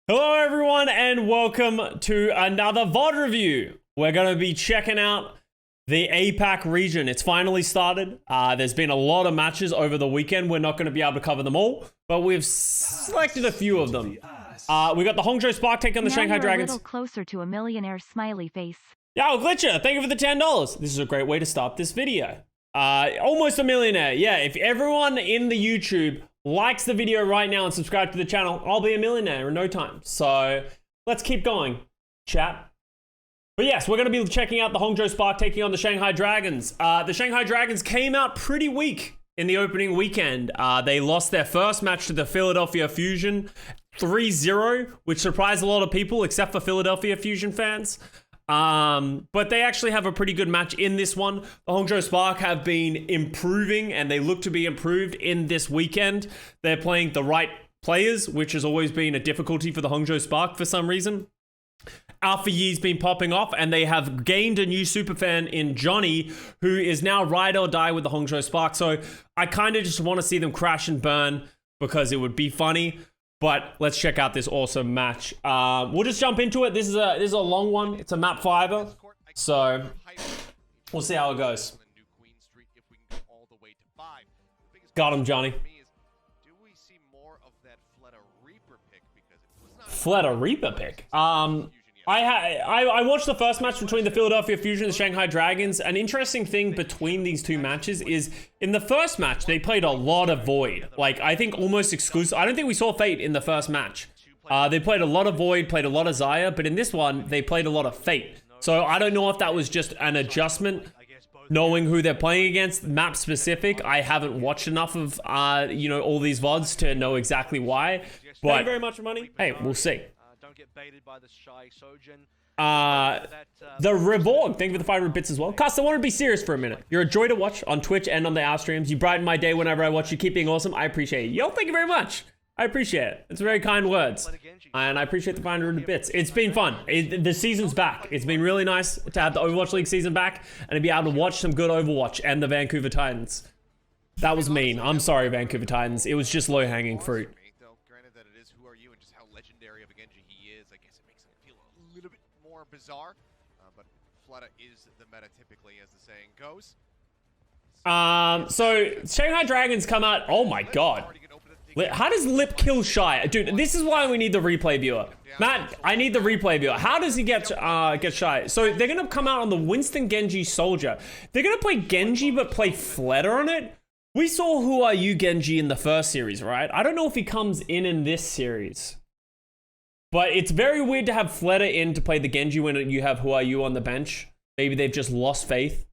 Hello everyone and welcome to another VOD review. We're going to be checking out the APAC region. It's finally started. There's been a lot of matches over the weekend. We're not going to be able to cover them all, but we've selected a few of them. We got the Hangzhou Spark taking on the Shanghai Dragons. A little closer to a millionaire smiley face. Yo, Glitcher, thank you for the $10. This is a great way to start this video. Almost a millionaire. Yeah, if everyone in the YouTube likes the video right now and subscribe to the channel, I'll be a millionaire in no time. So let's keep going, chat. But yes, we're going to be checking out the Hangzhou Spark taking on the Shanghai Dragons. The Shanghai Dragons came out pretty weak in the opening weekend. They lost their first match to the Philadelphia Fusion 3-0, which surprised a lot of people except for Philadelphia Fusion fans. But they actually have a pretty good match in this one. The Hangzhou Spark have been improving and they look to be improved in this weekend. They're playing the right players, which has always been a difficulty for the Hangzhou Spark for some reason. Alpha Yi's been popping off and they have gained a new superfan in Johnny, who is now ride or die with the Hangzhou Spark. So I kind of just want to see them crash and burn because it would be funny. But let's check out this awesome match. We'll just jump into it. This is a long one. It's a map fiber. So we'll see how it goes. Got him, Johnny. Fleta Reaper pick. I watched the first match between the Philadelphia Fusion and the Shanghai Dragons. An interesting thing between these two matches is in the first match, they played a lot of Void. Like, I think almost exclusive. I don't think we saw Fate in the first match. They played a lot of Void, played a lot of Xayah, but in this one, they played a lot of Fate. So I don't know if that was just an adjustment, knowing who they're playing against, map specific. I haven't watched enough of, all these VODs to know exactly why. But thank you very much for money. Hey, we'll see. Don't get baited by the shy Sojin. The Reborg, thank you for the 500 bits as well. Custa, I want to be serious for a minute. You're a joy to watch on Twitch and on the our streams. You brighten my day whenever I watch you. Keep being awesome. I appreciate it. Yo, thank you very much. I appreciate it. It's very kind words. And I appreciate the 500 bits. It's been fun. The season's back. It's been really nice to have the Overwatch League season back and to be able to watch some good Overwatch and the Vancouver Titans. That was mean. I'm sorry, Vancouver Titans. It was just low-hanging fruit. Bizarre, but Fleta is the meta typically, as the saying goes. So Shanghai Dragons come out. Oh my god. How does Lip kill Shy? Dude, this is why we need the replay viewer. Matt, I need the replay viewer. How does he get Shy? So they're gonna come out on the Winston Genji Soldier. They're gonna play Genji but play Fleta on it. We saw Who Are You Genji in the first series, right? I don't know if he comes in this series. But it's very weird to have Fleta in to play the Genji when you have Who Are You on the bench. Maybe they've just lost faith.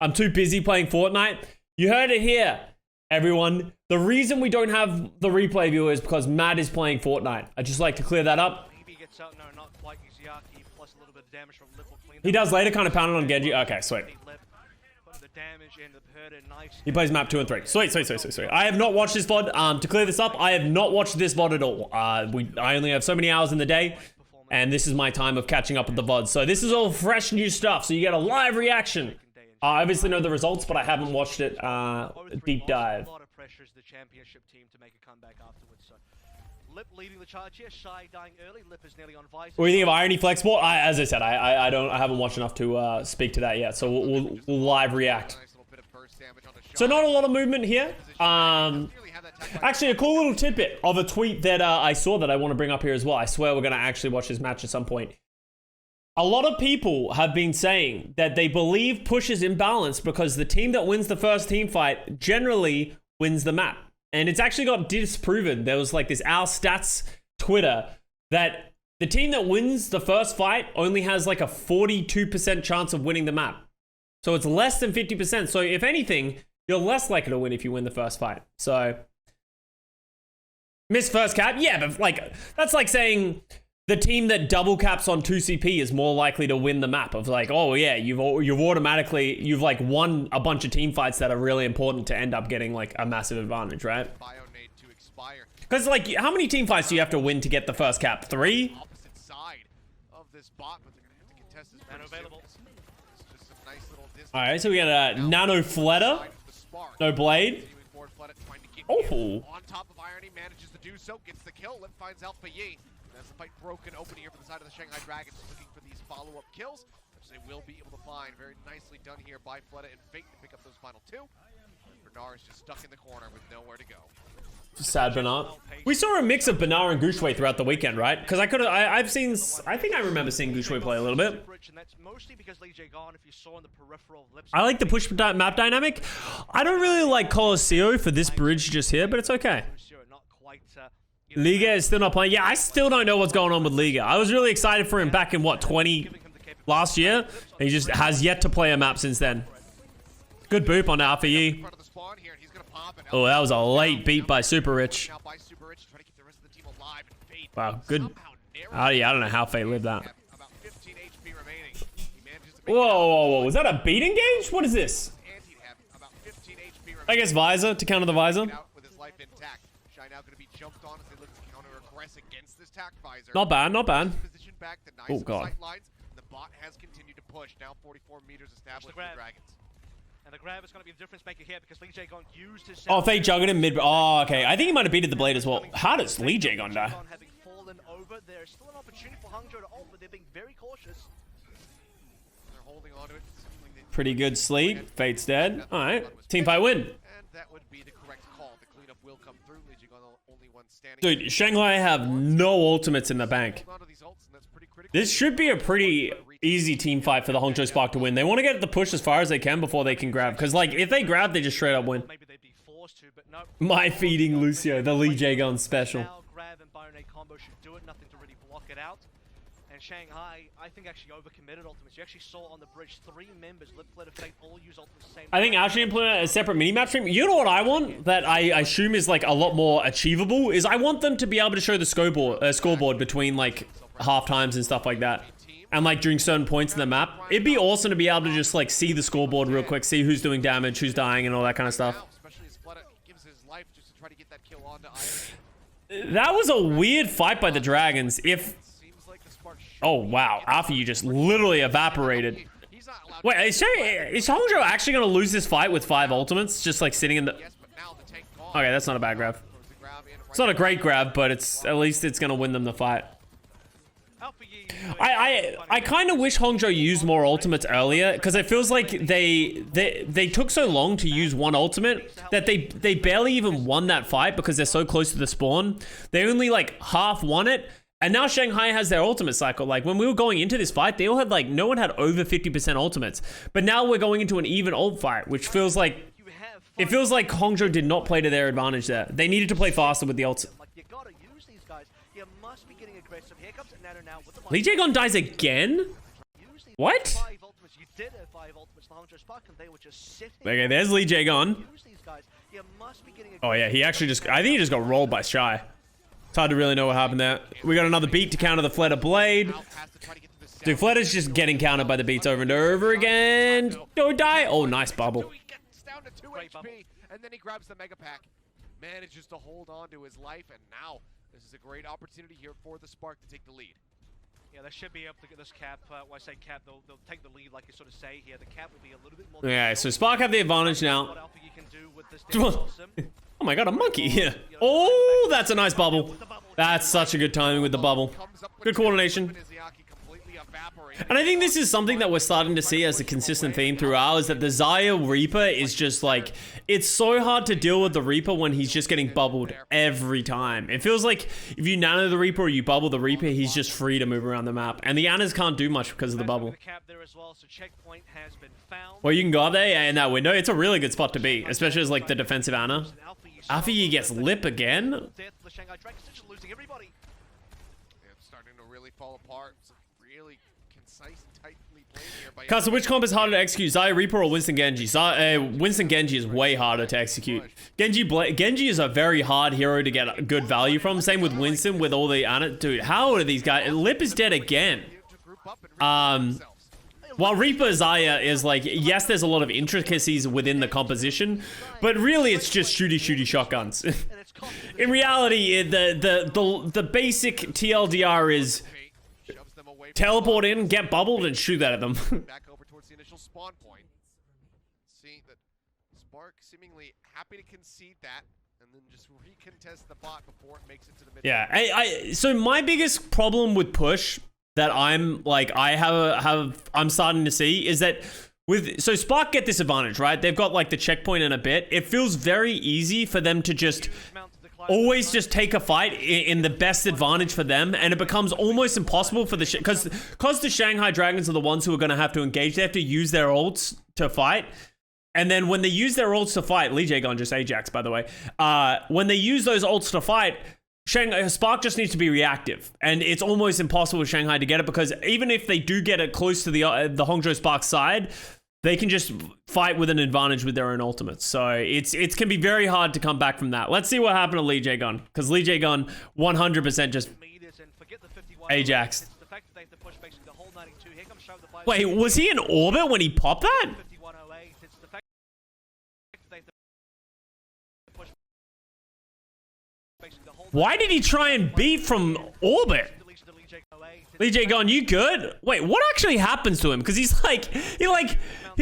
I'm too busy playing Fortnite. You heard it here, everyone. The reason we don't have the replay viewer is because Matt is playing Fortnite. I'd just like to clear that up. He does later, kind of pounding on Genji. Okay, sweet. He plays map 2 and 3. Sweet. I have not watched this VOD. To clear this up, I have not watched this VOD at all. I only have so many hours in the day, and this is my time of catching up with the VOD. So this is all fresh new stuff, so you get a live reaction. I obviously know the results, but I haven't watched it deep dive. Lip leading the charge here, Shy dying early, Lip is nearly on Vice. What do you think of Irony Flexport? As I said, I haven't watched enough to speak to that yet, so we'll live react. So not a lot of movement here. Actually, a cool little tidbit of a tweet that I saw that I want to bring up here as well. I swear we're going to actually watch this match at some point. A lot of people have been saying that they believe Push is imbalanced because the team that wins the first team fight generally wins the map. And it's actually got disproven. There was like this Our Stats Twitter that the team that wins the first fight only has like a 42% chance of winning the map. So it's less than 50%. So if anything, you're less likely to win if you win the first fight. So miss first cap. Yeah, but like that's like saying the team that double caps on 2CP is more likely to win the map. Of like, oh yeah, you've like won a bunch of team fights that are really important to end up getting like a massive advantage, right? Because like, how many team fights do you have to win to get the first cap? 3? Opposite side of this bot, but they're gonna have to contest this available. All right, so we got a Nano Fleta, no blade. Oh. On top of Irony, manages to do so, gets the kill. Lip finds Alpha Yi. As the fight broken open here for the side of the Shanghai Dragons, looking for these follow-up kills, which they will be able to find. Very nicely done here by Fleta and Fate to pick up those final two. Bernard is just stuck in the corner with nowhere to go. Sad Bernard. We saw a mix of Bernard and Gushue throughout the weekend, right? Because I think I remember seeing Gushue play a little bit. I like the push map dynamic. I don't really like Colosseo for this bridge just here, but it's okay. Liga is still not playing. Yeah, I still don't know what's going on with Liga. I was really excited for him back in, what, 20 last year? And he just has yet to play a map since then. Good boop on Alpha Yi. Oh, that was a late beat by Super Rich. Wow, good. Oh, yeah, I don't know how Fate lived that. Whoa. Was that a beat engage? What is this? I guess Visor to counter the Visor. Not bad. Oh, God. The bot has continued to push. Now 44 meters established for the Dragons. And the grab is going to be the difference maker here because Lee Jae-gon used his... Oh, Fate juggled him mid... Oh, okay. I think he might have beated the blade as well. How does Lee Jae-gon die? Having fallen over, there's still an opportunity for Hangzhou to ult, but they're being very cautious. They're holding on to it. Pretty good sleep. Fate's dead. All right. Team fight win. And that would be the correct call. The cleanup will come through. Lee Jae-gon only one standing. Dude, Shanghai have no ultimates in the bank. This should be a pretty easy team fight for the Hangzhou Spark to win. They want to get the push as far as they can before they can grab. Because, like, if they grab, they just straight up win. Maybe they'd be forced to, but no. My feeding Lucio, the Lee Jae-gon special. Now grab and Byron combo should do it. Nothing to really block it out. And Shanghai, I think, actually overcommitted ultimates. You actually saw on the bridge 3 members, Lip, Fleta, Fate, all use ultimates the same I think actually implement a separate mini-map stream. You know what I want that I assume is, like, a lot more achievable? Is I want them to be able to show the scoreboard between, like, half times and stuff like that. And like during certain points in the map. It'd be awesome to be able to just like see the scoreboard real quick, see who's doing damage, who's dying, and all that kind of stuff. That was a weird fight by the Dragons. Oh wow, Alpha, you just literally evaporated. Wait, is Hangzhou actually gonna lose this fight with 5 ultimates? Just like sitting in the... Okay, that's not a bad grab. It's not a great grab, but it's at least it's gonna win them the fight. I kind of wish Hangzhou used more ultimates earlier because it feels like they took so long to use one ultimate that they barely even won that fight because they're so close to the spawn. They only like half won it, and now Shanghai has their ultimate cycle. Like when we were going into this fight, they all had like no one had over 50% ultimates, but now we're going into an even ult fight, which feels like Hangzhou did not play to their advantage there. They needed to play faster with the ults. Lee Jae-gon dies again? What? Okay, there's Lee Jae-gon. Oh yeah, he actually just... I think he just got rolled by Shy. It's hard to really know what happened there. We got another beat to counter the Fleta Blade. Dude, Fleta's just getting countered by the beats over and over again. Don't die. Oh, nice bubble. Down to 2 HP, and then he grabs the Mega Pack. Manages to hold on to his life, and now this is a great opportunity here for the Spark to take the lead. Yeah, they should be able to get this cap. When I say cap, they'll take the lead, like you sort of say here. The cap will be a little bit more... Yeah, so Spark have the advantage now. What Alpha you can do with this is awesome. Oh my god, a monkey here. Oh, that's a nice bubble. That's such a good timing with the bubble. Good coordination. And I think this is something that we're starting to see as a consistent theme throughout, is that the Xayah Reaper is just like, it's so hard to deal with the Reaper when he's just getting bubbled every time. It feels like if you nano the Reaper or you bubble the Reaper, he's just free to move around the map. And the Annas can't do much because of the bubble. Well, you can go up there, yeah, in that window. It's a really good spot to be, especially as like the defensive Anna. After he gets lip again. Starting to really fall apart. Really concise and tightly played here by... Custa, which comp is harder to execute, Xayah Reaper or Winston Genji? Winston Genji is way harder to execute. Genji is a very hard hero to get good value from. Same with Winston with all the... Dude, how are these guys? Lip is dead again. While Reaper Xayah is like, yes, there's a lot of intricacies within the composition, but really it's just shooty shotguns. In reality, the basic TLDR is teleport in, get bubbled, and shoot that at them. Back over towards the initial spawn point. Seeing that Spark seemingly happy to concede that, and then just recontest the bot before it makes it to the mid. Yeah, so my biggest problem with push that I'm like I'm starting to see is that so Spark get this advantage, right? They've got like the checkpoint in a bit. It feels very easy for them to just always just take a fight in the best advantage for them, and it becomes almost impossible for the because the Shanghai Dragons are the ones who are going to have to engage. They have to use their ults to fight. And then when they use their ults to fight, Lee Jae-gon just Ajax, by the way. When they use those ults to fight, Spark just needs to be reactive. And it's almost impossible for Shanghai to get it, because even if they do get it close to the Hangzhou Spark side, they can just fight with an advantage with their own ultimates. So it can be very hard to come back from that. Let's see what happened to Lee Jae-gon, because Lee Jae-gon 100% just Ajax. Wait, was he in orbit when he popped that? Why did he try and beat from orbit? Lee Jae-gon, you good? Wait, what actually happens to him? Because he's like, he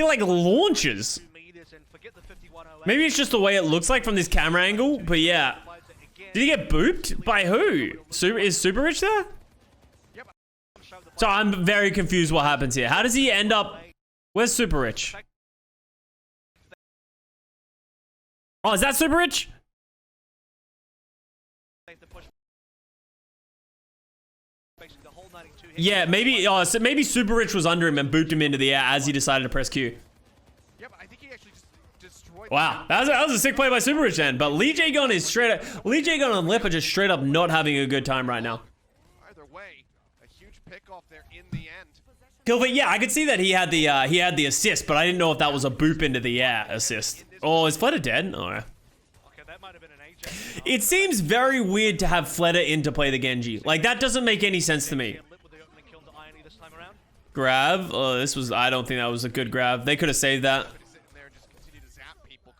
launches. Maybe it's just the way it looks like from this camera angle, but yeah. Did he get booped? By who? Is Super Rich there? So I'm very confused what happens here. How does he end up? Where's Super Rich? Oh, is that Super Rich? Yeah, maybe. So maybe Super Rich was under him and booped him into the air as he decided to press Q. Yeah, but I think he actually just destroyed. Wow, that was a sick play by Super Rich then. But Lee Jae-gon is straight up. Lee Jae-gon and Lip are just straight up not having a good time right now. Either way, a huge pickoff there in the end. Gilbert, yeah, I could see that he had the assist, but I didn't know if that was a boop into the air assist. Oh, is Fleta dead? Oh, yeah. It seems very weird to have Fleta in to play the Genji. Like, that doesn't make any sense to me. Grab? Oh, this was, I don't think that was a good grab. They could have saved that.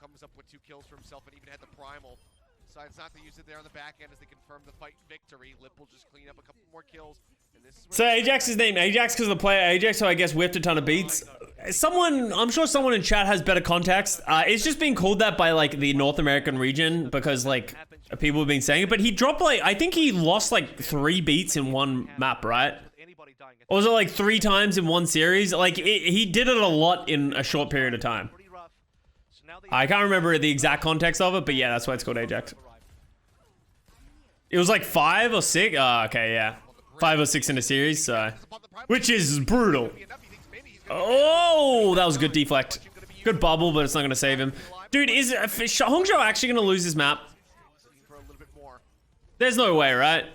Comes up with 2 kills for himself and even had the primal. Decides not to use it there on the back end as they confirm the fight victory. Lip will just clean up a couple more kills. And this is So Ajax's name Ajax because of the player Ajax, so I guess whiffed a ton of beats. I'm sure someone in chat has better context. It's just being called that by like the North American region because like people have been saying it, but he dropped like, I think he lost like 3 beats in one map, right? Or was it like 3 times in one series? Like he did it a lot in a short period of time. I can't remember the exact context of it, but yeah, that's why it's called Ajax. It was like 5 or 6. Oh, okay, yeah. 5 or 6 in a series, so. Which is brutal. Oh, that was a good deflect. Good bubble, but it's not going to save him. Dude, is Hangzhou actually going to lose this map? There's no way, right?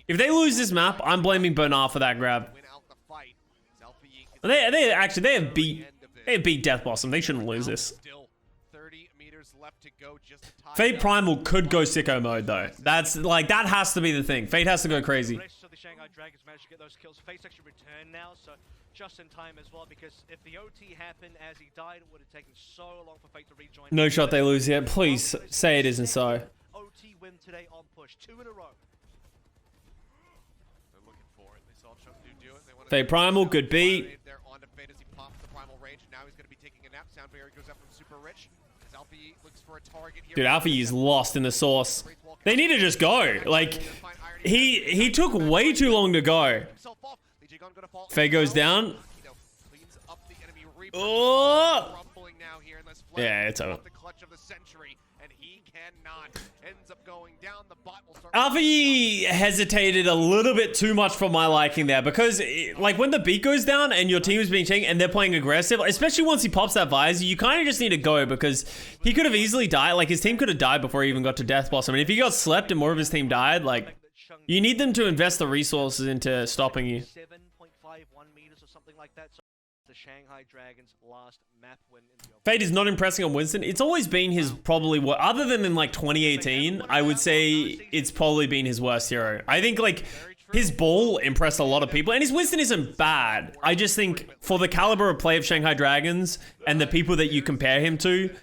If they lose this map, I'm blaming Bernard for that grab. They have beat Death Blossom. They shouldn't lose this. Fate Primal could go sicko mode though. That's like, that has to be the thing. Fate has to go crazy. So the Shanghai Dragons managed to get those kills. Fate's actually returned now, so just in time as well, because if the OT happened as he died, it would have taken so long for Fate to rejoin. No shot they lose yet. Please say it isn't so. OT win today on push, 2 in a row. They're looking for it. They saw Chengdu do it. They want Fate Primal, good beat. They're on to Fate as he pops the primal range. Now he's going to be taking a nap. Sound barrier goes up from Super Rich. Alfie looks for a target here. Dude, Alfie is lost in the sauce. They need to just go. Like, he took way too long to go. Faye goes down. Oh! Yeah, it's over. Alfie hesitated a little bit too much for my liking there because, like, when the beat goes down and your team is being taken and they're playing aggressive, especially once he pops that visor, you kind of just need to go because he could have easily died. Like, his team could have died before he even got to Death Blossom. And if he got slept and more of his team died, like, you need them to invest the resources into stopping you. 7.51 meters or something like that. So the Shanghai Dragons last map win in the Fate is not impressing on Winston. It's always been his probably what, other than in like 2018, I would say it's probably been his worst hero. I think like his ball impressed a lot of people and his Winston isn't bad. I just think for the caliber of play of Shanghai Dragons and the people that you compare him to,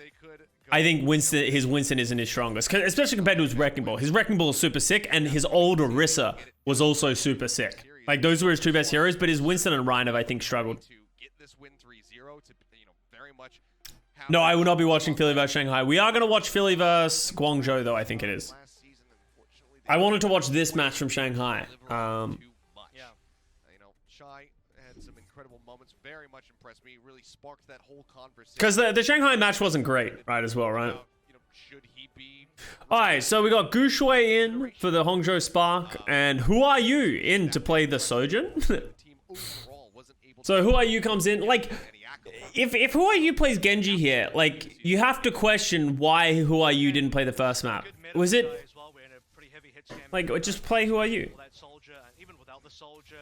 I think his Winston isn't his strongest, especially compared to his Wrecking Ball. His Wrecking Ball is super sick and his old Orisa was also super sick. Like those were his 2 best heroes, but his Winston and Ryan have I think struggled. To get this win 3-0 to, very much No, I will not be watching Philly vs Shanghai. We are going to watch Philly vs Guangzhou, though, I think it is. Last season, unfortunately, I wanted to watch this match from Shanghai. too much. You know, Shy had some incredible moments. Very much impressed me. Really sparked that whole conversation. Because the Shanghai match wasn't great, right, as well, right? About, you know, should he be? Alright, so we got Gushui in for the Hangzhou Spark, and who are you in to play the Sojourn? The team overall wasn't able So who are you comes in? Like, to any accolades. if who are you plays Genji here, like, you have to question why who are you didn't play the first map. Was it, As well, we're in a pretty heavy hit scan like, mode. just play who are you? For that soldier, and even without the soldier,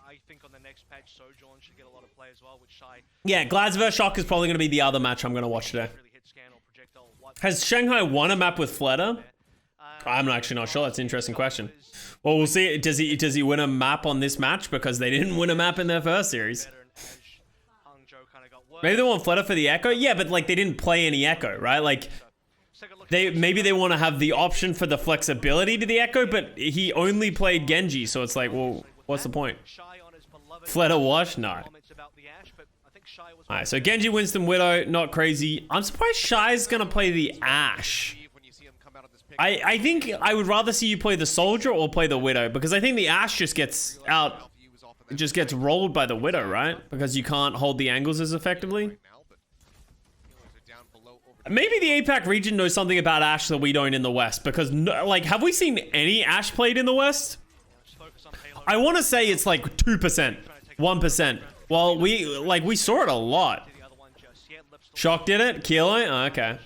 I think on the next patch, Sojourn should get a lot of play as well, which Shy Yeah, Glads vs Shock is probably going to be the other match I'm going to watch today. really hit scan or projectile. Has Shanghai won a map with Fleta? I'm actually not sure. That's an interesting question. Well, we'll see. Does he win a map on this match? Because they didn't win a map in their first series. Maybe they want Fleta for the Echo? Yeah, but like they didn't play any Echo, right? Like maybe they want to have the option for the flexibility to the Echo, but he only played Genji, so it's like, well, what's the point? Fleta wash? No. Alright, so Genji, Winston, Widow, not crazy. I'm surprised Shy's gonna play the Ashe. When you see him come out of this pick, I think I would rather see you play the Soldier or play the Widow, because I think the Ashe just gets out, he was off in it that just gets rolled by the Widow, right? Because you can't hold the angles as effectively. right now, but Steelers are down below over Maybe the APAC region knows something about Ashe that we don't in the West, because no, like, have we seen any Ashe played in the West? I want to say it's like 2%, 1%. Well, we saw it a lot. Shock did it? Kilo? Oh, okay.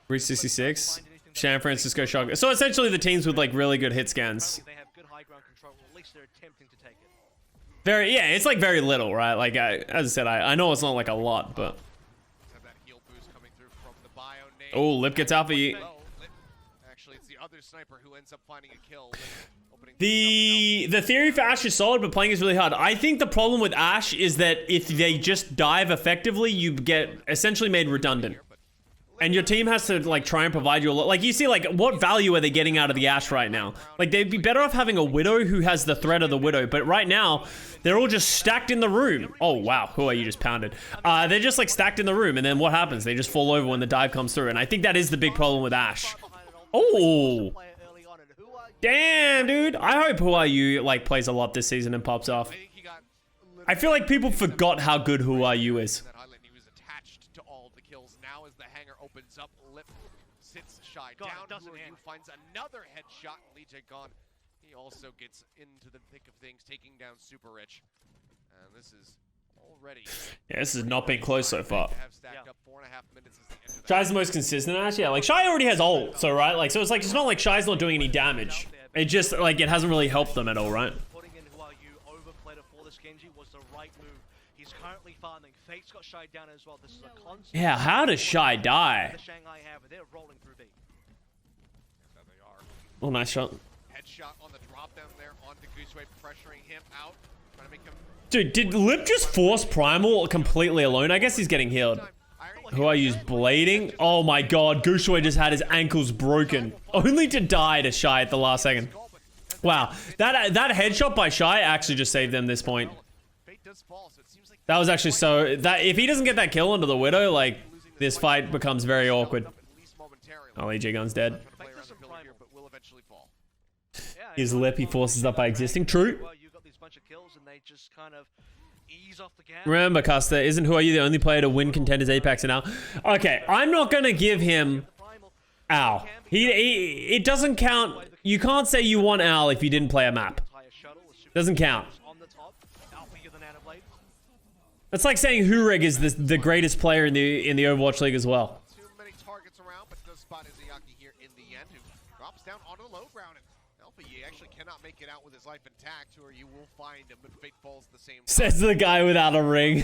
366. San Francisco Shock. So essentially the teams with like really good hit scans. They have good high ground control, or at least they're attempting to take it. Very, yeah, it's like very little, right? Like, as I said, I know it's not like a lot, but... have that heal boost coming through from the bio name. Oh, Lip gets alpha. Low. Actually, it's the other sniper who ends up finding a kill. Opening The theory for Ashe is solid, but playing is really hard. I think the problem with Ashe is that if they just dive effectively, you get essentially made redundant. And your team has to like try and provide you a lot. Like you see, like what value are they getting out of the Ashe right now? Like they'd be better off having a Widow who has the threat of the Widow. But right now, they're all just stacked in the room. Oh wow, who are you just pounded? They're just like stacked in the room, and then what happens? They just fall over when the dive comes through. And I think that is the big problem with Ashe. Oh. Damn, dude. I hope Who Are You like plays a lot this season and pops off. I think he got I feel like people forgot how good Who Are You is. that highlight. He was attached to all the kills. Now as the hanger opens up, Lip sits Shy God, down. doesn't Who Are You hang. finds another headshot. Lee J gone. He also gets into the thick of things, taking down Super Rich. And this is already Yeah, this has not been close so far. have stacked up 4.5 minutes as the end of that. Shy's the most consistent Ashe. Yeah, like Shy already has ult, so right, like so it's like it's not like Shy's not doing any damage. It just like it hasn't really helped them at all, right? Putting in Who Are You over Fleta for this Genji was the right move. He's currently farming. Fate's got Shy down as well. This is a constant. Yeah, how does Shy die? The Shanghai have, they're rolling through B. There they are. Oh, nice shot. Headshot on the drop down there onto Gooseway, pressuring him out, trying to make him. Dude, did Lip just force Primal completely alone? I guess he's getting healed. Who I use blading? Oh my god, Gushui just had his ankles broken. Only to die to Shy at the last second. Wow, that headshot by Shy actually just saved them this point. Fate does fall, so it seems like That was actually so... that if he doesn't get that kill onto the Widow, like, this fight becomes very awkward. at least momentarily. Oh, EJ Gun's dead. Play around the pillar here, but will eventually fall. Yeah, His Lip, he forces up by existing. True. Well, you got these bunch of kills and they just kind of ease off the gas. Remember, Custa, isn't Who Are You the only player to win contenders Apex and Al? Okay, I'm not gonna give him Al. It doesn't count. You can't say you won Al if you didn't play a map. Doesn't count. On the top, Alpha, you're the Nanoblade. It's like saying Hureg is the greatest player in the Overwatch League as well. Too many targets around, but does spot Izayaki here in the end, who drops down onto the low ground. And Alpha Yi actually cannot make it out with his life intact, or you will find him, but Fate falls the same time. Says the guy without a ring.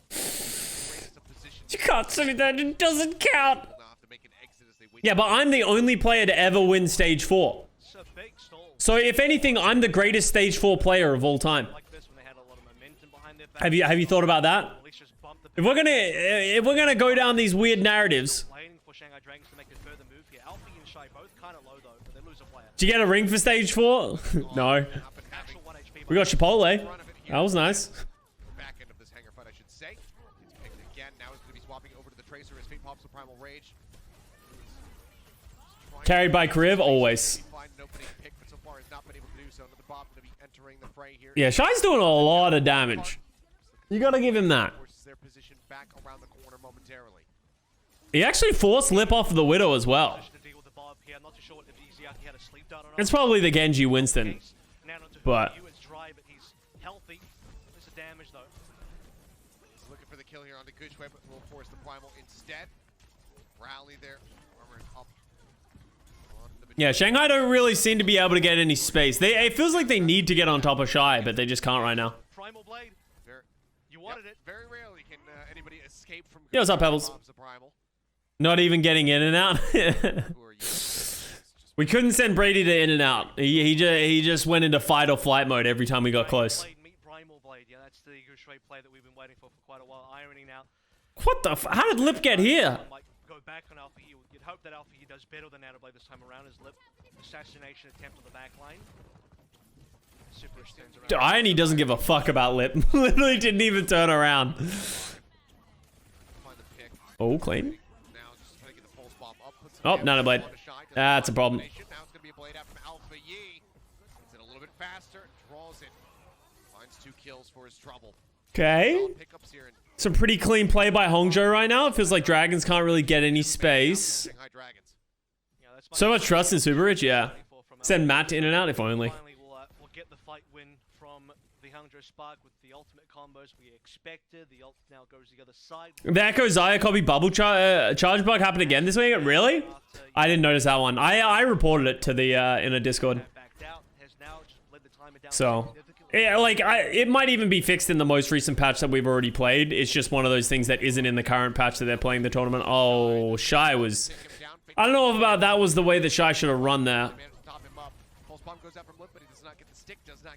Greatest of positions. You can't say that. It doesn't count. Will now have to make an exit as they wait. Yeah, but I'm the only player to ever win Stage 4. It's a big stall. So if anything, I'm the greatest Stage 4 player of all time. Like this when they had a lot of momentum behind their back. Have you thought about that? At least just bump the If we're gonna go down these weird narratives, waiting for Shanghai Dragons to make a further move here. Alpha and Shy both kind of low though, but they lose a player. did you get a ring for Stage 4? No. Up and having Actual 1 HP. We got Chipotle. That was nice. back end of this hanger fight, I should say. Primal Rage. Carried by Kriv, always. Yeah, Shy's doing a lot of damage. You gotta give him that. He actually forced Lip off of the Widow as well. It's probably the Genji Winston. But looking for the kill here on the Gushway, but will force the Primal instead. Rally there. Armor up. yeah, Shanghai don't really seem to be able to get any space. It feels like they need to get on top of Shy, but they just can't right now. Primal Blade. You wanted it. Very rarely can anybody escape from. Yo, what's up, Pebbles? Not even getting in and out. We couldn't send Brady to in and out. He just went into fight or flight mode every time we got close. Primal Blade. Yeah, that's the Gushway play that we've been waiting for quite a while. Irony now. What the How did Lip get here? Might go back on Alpha E. You'd hope that Alpha E does better than Nanoblade this time around as Lip assassination attempt on the back line. Super extends around. Irony doesn't give a fuck about Lip. Literally didn't even turn around. Oh, clean. Oh, Nanoblade. That's a problem. Now it's going to be a blade out from Alpha Yi. Gets it a little bit faster, draws it. Finds 2 kills for his trouble. Okay. Some pretty clean play by Hangzhou right now. It feels like Dragons can't really get any space. So much trust in Super Rich, yeah. Send Matt to in and out if only. We'll get the fight win from the Hangzhou Spark with the ultimate combos we expected. The ult now goes the other side. The Echo Zaya copy bubble charge bug happened again this week. Really? I didn't notice that one. I reported it to the in a Discord. So yeah, like it might even be fixed in the most recent patch that we've already played. It's just one of those things that isn't in the current patch that they're playing the tournament. Oh, Shy was. I don't know about that was the way that Shy should have run there.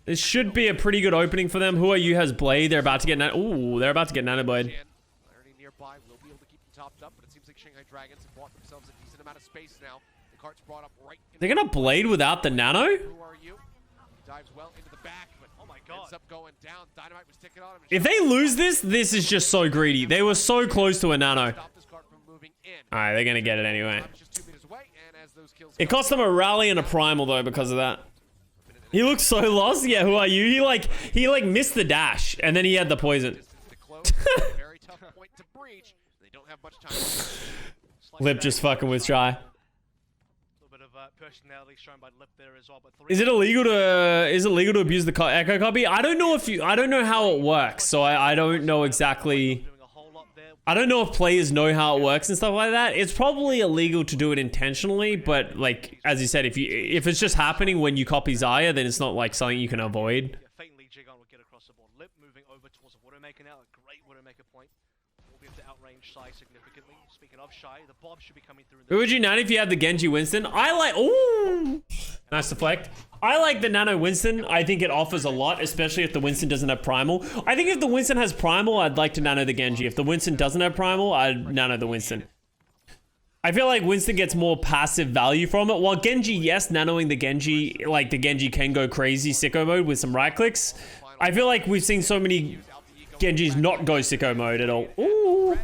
This should be a pretty good opening for them. Who are you has Blade. They're about to get Ooh, they're about to get Nanoblade. Nearby will be able to keep them topped up, but it seems like Shanghai Dragons have bought themselves a decent amount of space now. The cart's brought up right. They're gonna Blade without the Nano? Who are you? Dives well into the back, but oh my god. Ends up going down. Dynamite was ticking on him. If they lose this is just so greedy. They were so close to a Nano. Alright, they're gonna get it anyway. It cost them a rally and a primal though because of that. He looks so lost. Yeah, who are you? He like missed the dash and then he had the poison. Very tough point to breach. They don't have much time. Lip just fucking with Shy. A little bit of personality shown by Lip there as well. But Is it illegal to abuse the echo copy? I don't know how it works, so I don't know exactly. I don't know if players know how it works and stuff like that. It's probably illegal to do it intentionally, but like as you said, if it's just happening when you copy Zaya, then it's not like something you can avoid. Faintly Jigon will get across the board. Lip moving over towards the Widowmaker now. A great Widowmaker point. We'll be able to outrange Shy significantly. Speaking of Shy, the Bob should be coming through. Who would you nano if you had the Genji Winston? I like. Ooh, nice deflect. I like the Nano Winston. I think it offers a lot, especially if the Winston doesn't have Primal. I think if the Winston has Primal, I'd like to nano the Genji. If the Winston doesn't have Primal, I'd nano the Winston. I feel like Winston gets more passive value from it. While Genji, yes, nanoing the Genji, like the Genji can go crazy sicko mode with some right clicks. I feel like we've seen so many Genjis not go sicko mode at all. Ooh.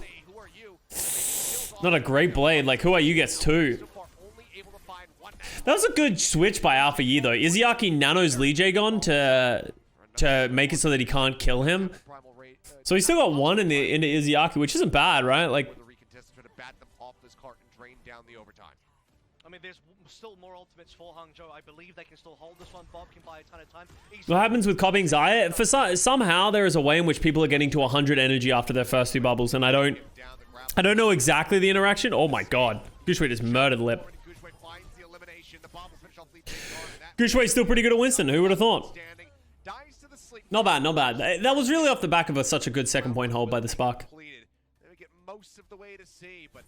Not a great blade. Like, who are you gets 2. That was a good switch by Alpha Yi though. Izayaki nanos Lee Jae to make it so that he can't kill him. So he's still got 1 into Izayaki, which isn't bad, right? Like, I mean, there's still more ultimates for Hangzhou. I believe they can still hold this one. Bob can buy a ton of time. What happens with copying Zaya? For somehow there is a way in which people are getting to 100 energy after their first 2 bubbles, and I don't know exactly the interaction. Oh my god, Gushway just murdered Lip. Gushway's still pretty good at Winston. Who would have thought? Not bad, not bad. That was really off the back of such a good second point hold by the Spark. They get most of the way to C, but it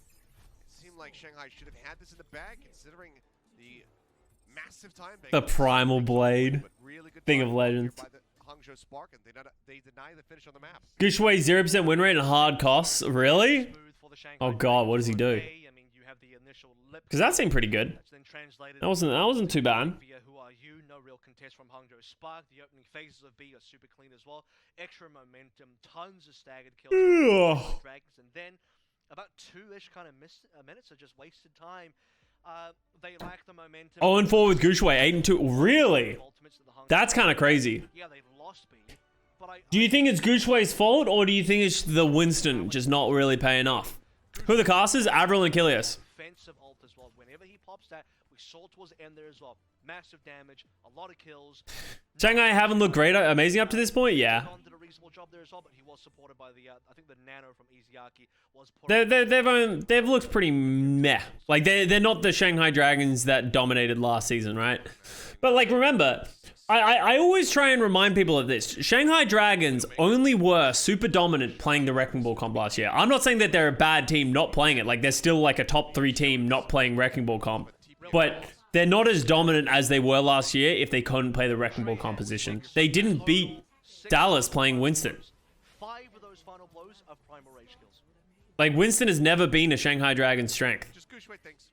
seemed like Shanghai should have had this in the bag, considering the massive time. The Primal Blade. Thing of legends. Hangzhou Spark, and they deny the finish on the map. Gushway 0% win rate and hard costs. Really? Oh god, what does he do? Because that seemed pretty good. That wasn't too bad. Who are you? No real contest from Hangzhou Spark. The opening phases of B are super clean as well. Extra momentum, tons of staggered kills. Dragons, and then about 2-ish kind of minutes are just wasted time. They lack the momentum. 0-4 with Gushue, 8-2. Really? Ultimates that the Hangzhou- That's kind of crazy. Yeah, they've lost B. But Do you think it's Gushue's fault, or do you think it's the Winston just not really paying off? Who are the casters? Avril and Kilius. Offensive ult as well. Whenever he pops that, we saw towards the end there as well. Massive damage, a lot of kills. Shanghai haven't looked great, amazing up to this point. Yeah, Khan did a reasonable job there as well, but he was supported by the I think the Nano from Izuyaki was put they've looked pretty meh. Like they're not the Shanghai Dragons that dominated last season, right? But like remember, I always try and remind people of this. Shanghai Dragons only were super dominant playing the Wrecking Ball comp last year. I'm not saying that they're a bad team not playing it. Like they're still like a top 3 team not playing Wrecking Ball comp, but they're not as dominant as they were last year if they couldn't play the Wrecking Ball composition. They didn't beat Dallas playing Winston. 5 of those final blows of primal rage kills. Like Winston has never been a Shanghai Dragon's strength. Just Gushue things.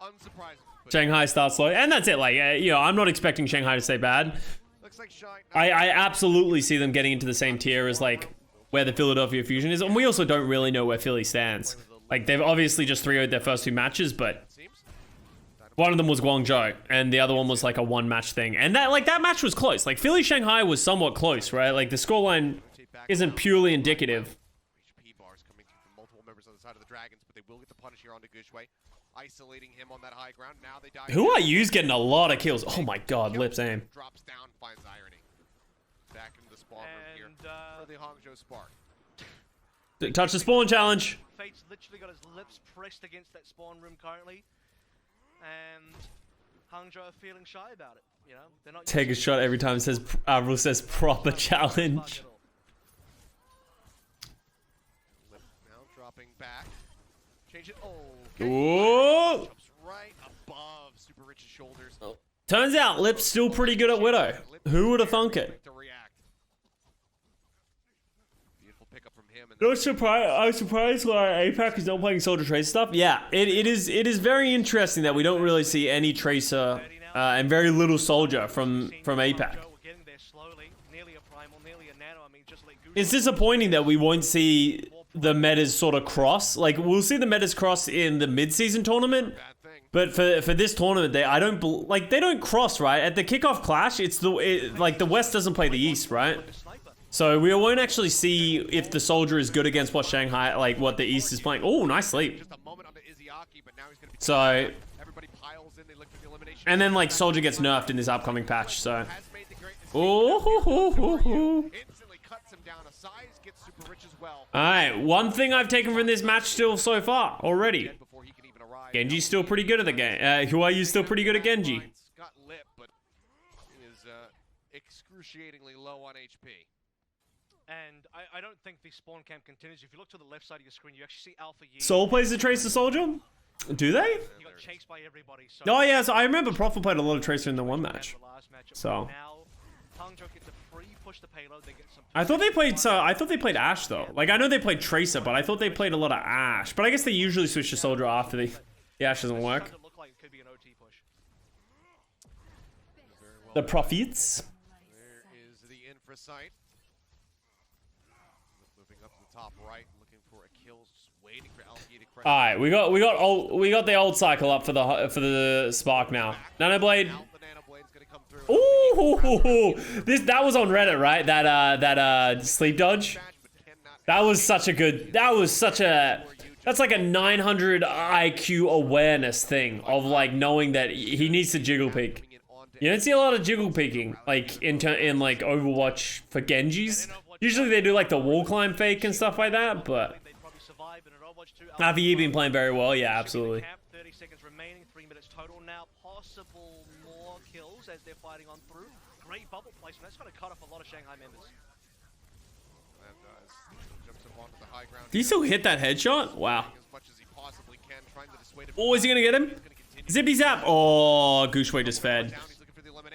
Unsurprising. But Shanghai starts slow, and that's it. Like, I'm not expecting Shanghai to stay bad. looks like I absolutely see them getting into the same tier as like where the Philadelphia Fusion is, and we also don't really know where Philly stands. Like they've obviously just 3-0'd their first 2 matches, but one of them was Guangzhou, and the other one was like a 1-match thing, and that match was close. Like Philly Shanghai was somewhat close, right? Like the scoreline isn't purely indicative. HP bars coming through from multiple members on the side of the Dragons, but they will get the punish here onto Gushue, isolating him on that high ground. Now they die. Who I use getting a lot of kills. Oh my god, Lips aim. Drops down, finds irony. Back into the spawn room here for the Hangzhou Spark. Touch the spawn challenge. Fate's literally got his lips pressed against that spawn room currently, and Hangzhou are feeling shy about it. You know, they're not Take a shot every time it says Avril says proper challenge. Lip now dropping back. Change it. Oh, okay. Ooh. Jumps right above Super Rich's shoulders. Turns out Lip's still pretty good at Widow. Who would have thunk it? To react. Beautiful pickup from him. I'm surprised why APAC is not playing Soldier Tracer stuff. Yeah, it is very interesting that we don't really see any Tracer and very little Soldier from APAC. It's disappointing that we won't see the metas sort of cross. Like we'll see the metas cross in the mid-season tournament, but for this tournament, they don't cross, right? At the kickoff clash, like the West doesn't play the East, right? So we won't actually see if the Soldier is good against what Shanghai, like what the East is playing. Oh, nice sleep. So, and then like Soldier gets nerfed in this upcoming patch. So, oh. All right, one thing I've taken from this match still so far already. Genji's still pretty good at the game. Who are you still pretty good at Genji? Got lip, but is excruciatingly low on HP. And I don't think the spawn camp continues. If you look to the left side of your screen, you actually see Alpha Yi. Soul plays the Tracer Soldier? Do they? He got chased by everybody. So oh yeah, so I remember Profit played a lot of Tracer in the 1 match. So now Hangzhou get to push the payload. They get some. I thought they played Ashe though. Like I know they played Tracer, but I thought they played a lot of Ashe. But I guess they usually switch to Soldier after the Ashe doesn't work. Look like it could be an OT push. The Profits. There is the infra site. Moving up to the top right, looking for a kill, just waiting for LP to crash. All right, we got the old cycle up for the Spark now. Nanoblade. Ooh, that was on Reddit, right? That sleep dodge. That's like a 900 IQ awareness thing of like knowing that he needs to jiggle peek. You don't see a lot of jiggle peeking like in like Overwatch for Genjis. Usually they do like the wall climb fake and stuff like that, but Alpha Yi been playing very well, yeah, absolutely. 30 seconds remaining, 3 minutes total now. Possible more kills as they're fighting on through. Great bubble placement. That's going to cut off a lot of Shanghai members. Jumps up onto the high ground. Did he still hit that headshot? Wow. As much as he possibly can, trying to dissuade him. Oh, is he gonna get him? Zippy zap. Oh, Gushue just fed.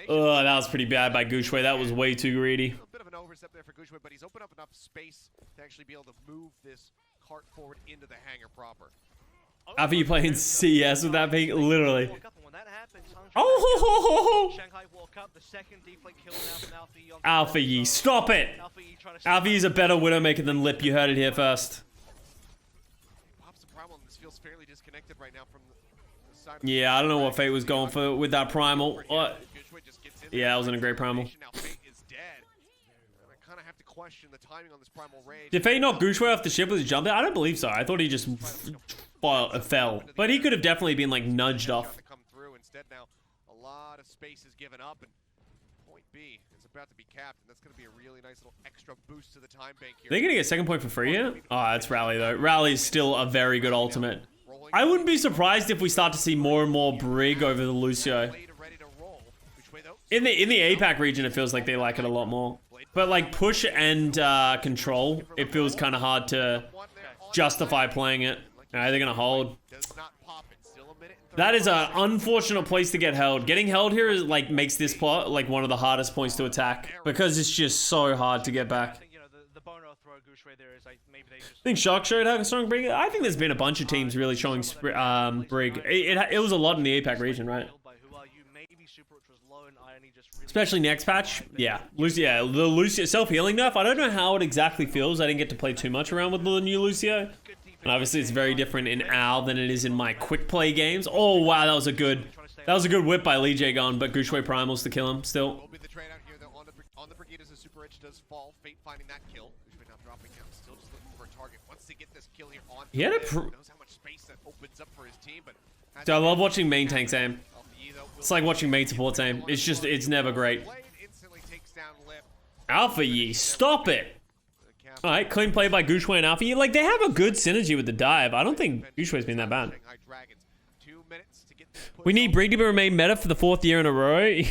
Oh, that was pretty bad by Gushue. That was way too greedy. A bit of an overstep there for Gushue, but he's opened up enough space to actually be able to move this cart forward into the hangar proper. After you playing CS with that peak, literally. When that happens, Oh, Shanghai walk up, the second deflate kill now from Alpha Yi. Alpha Yi, stop it. Alpha Yi's a better Widowmaker than Lip. You heard it here first. Primal, this feels fairly disconnected right now from the side. Yeah, I don't know what Fate was going for with that Primal. Yeah, that wasn't a great Primal. Now Fate is dead. And I kind of have to question the timing on this Primal Rage. Did Fate knock Gushue off the ship with his jump? I don't believe so. I thought he just fell. But he could have definitely been like nudged off. Come through. Instead now, a lot of space is given up, and point B is about to be capped, and that's going to be a really nice little extra boost to the time bank here. They're gonna get second point for free here? Oh, that's Rally though. Rally's still a very good ultimate. I wouldn't be surprised if we start to see more and more Brig over the Lucio. In the APAC region, it feels like they like it a lot more. But like push and control, it feels kind of hard to justify playing it. Alright, they're gonna hold. That is an unfortunate place to get held. Getting held here is like makes this plot like one of the hardest points to attack because it's just so hard to get back. I think Shock showed how strong Brig. I think there's been a bunch of teams really showing Brig. It was a lot in the APAC region, right? Especially next patch. Yeah, Lucio, the Lucio self-healing nerf. I don't know how it exactly feels. I didn't get to play too much around with the new Lucio. And obviously it's very different in Owl than it is in my quick play games. Oh wow, that was a good whip by Lee J Gun, but Gushue Primals to kill him still. Will be the trade out here though on the Brigade as a super rich does fall. Fate finding that kill. Gushue now dropping down, still just looking for a target. Once they get this kill here on, He had a knows how much space that opens up for his team, but Dude, I love watching main tanks aim. It's like watching main supports aim. It's never great. Alpha Yi, stop it! Alright, clean play by Gushue and Alpha Yi. Like, they have a good synergy with the dive. I don't think Gushue's been that bad. We need Brig to remain meta for the 4th year in a row. It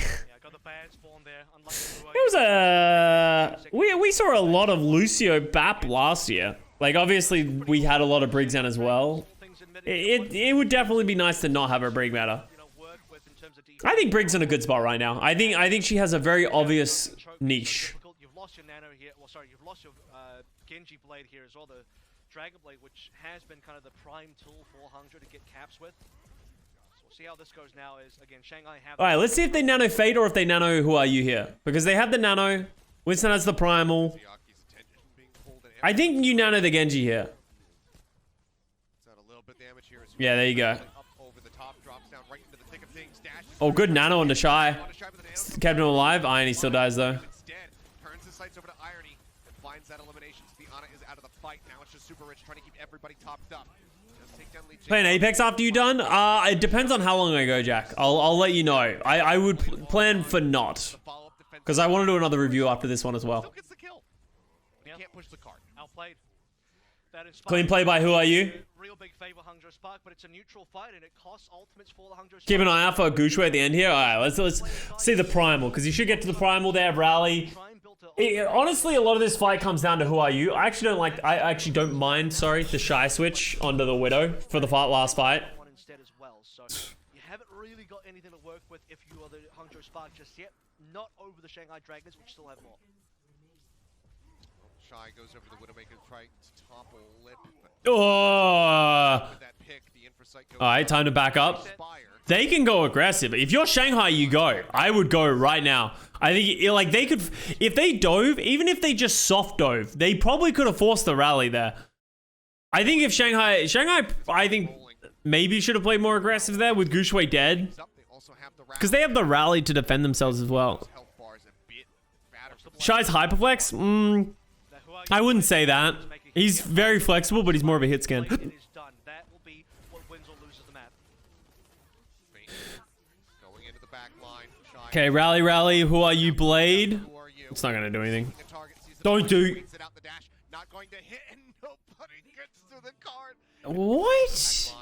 was a... We saw a lot of Lucio BAP last year. Like, obviously, we had a lot of Brigs in as well. It would definitely be nice to not have a Brig meta. I think Brig's in a good spot right now. I think she has a very obvious niche. You've lost your Nano here. Well, sorry, you've lost your Genji Blade here as well, the Dragon Blade, which has been kind of the prime tool for Hangzhou to get caps with. So we'll see how this goes now. Is again Shanghai have. All right, let's see if they nano Fate or if they nano Who Are You here, because they have the nano. Winston has the primal. I think you nano the Genji here. Yeah, there you go. Oh, good nano on the Shy. Kept him alive. Irony still dies though. Turns his sights over to Irony and finds that elimination. Spiana is out of the fight. Now it's just super rich trying to keep everybody topped up. Play an Apex after you done? It depends on how long I go, Jack. I'll let you know. I would plan for not. Because I want to do another review after this one as well. Clean play by Who Are You? Real big favor Hangzhou Spark, but it's a neutral fight and it costs ultimates for the Hangzhou Spark. Keep an eye out for Gushue at the end here. Alright, let's see the primal, because you should get to the primal there, Rally. Honestly, a lot of this fight comes down to Who Are You. I actually don't mind, sorry, the Shy switch onto the Widow for the last fight. So you haven't really got anything to work with if you are the Hangzhou Spark just yet. Not over the Shanghai Dragons, which still have more. Shy goes over the Widowmaker, trying to topple Lip. Oh! Alright, time to back up. They can go aggressive. If you're Shanghai, you go. I would go right now. I think, like, they could... If they dove, even if they just soft dove, they probably could have forced the rally there. I think if Shanghai, I think, maybe should have played more aggressive there with Gushue dead. Because they have the rally to defend themselves as well. Shy's Hyperflex? I wouldn't say that. He's very flexible, but he's more of a hit scan. Okay, rally. Who are you, Blade? It's not gonna do anything. Don't do. What?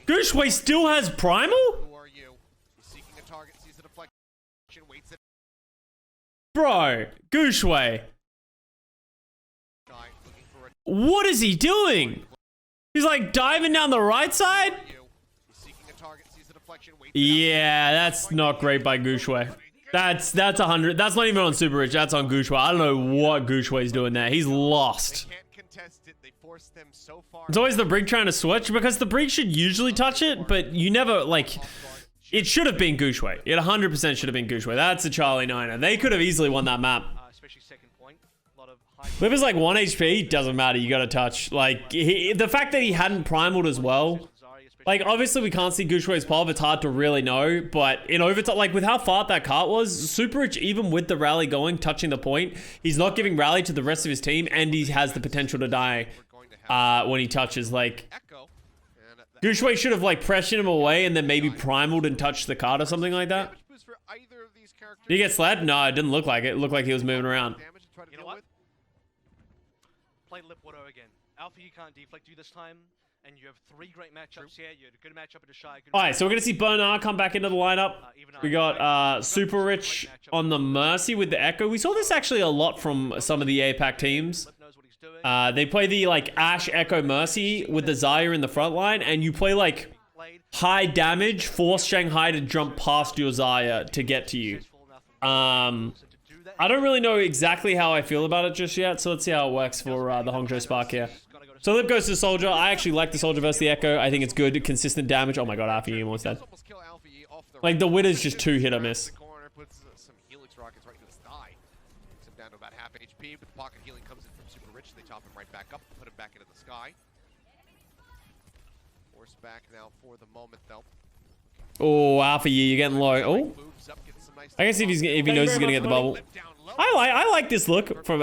Gushue still has primal? Bro, Gushue. What is he doing? He's like diving down the right side? Yeah, that's not great by Gushue. That's 100. That's not even on Super Rich. That's on Gushue. I don't know what Gushue's doing there. He's lost. It's always the Brig trying to switch because the Brig should usually touch it, but you never, like, it should have been Gushue. It 100% should have been Gushue. That's a Charlie Niner. They could have easily won that map. Especially second point. A lot of Liv is like 1 HP, doesn't matter, you gotta touch. Like, the fact that he hadn't primaled as well, like, obviously we can't see Gushui's pop, it's hard to really know, but in overtime, like, with how far that cart was, Super Rich, even with the rally going, touching the point, he's not giving rally to the rest of his team, and he has the potential to die when he touches. Like, Gushui should have, like, pressured him away and then maybe primaled and touched the cart or something like that. Did he get sled? No, it didn't look like it. It looked like he was moving around. You know what? Play Lip Widow again. Alpha, you can't deflect you this time, and you have 3 great matchups here. You had a good matchup at the Shy. Alright, so we're gonna see Bernard come back into the lineup. We got Super Rich on the Mercy with the Echo. We saw this actually a lot from some of the APAC teams. They play the like Ashe Echo Mercy with the Zarya in the front line, and you play like high damage, force Shanghai to jump past your Zarya to get to you. I don't really know exactly how I feel about it just yet, so let's see how it works for the Hangzhou Spark here. So Lip goes to the Soldier. I actually like the Soldier versus the Echo. I think it's good, consistent damage. Oh my god, Alpha Yi almost dead. Like, the Widow's just 2 hit or miss. Some Helix rockets right into his thigh. Takes him down to about half HP, but the pocket healing comes in from Super Rich. They top him right back up, put him back into the sky. Force back now for the moment, though. Oh, Alpha Yi, you're getting low. Oh, I guess if he knows he's gonna get the bubble. I like this look from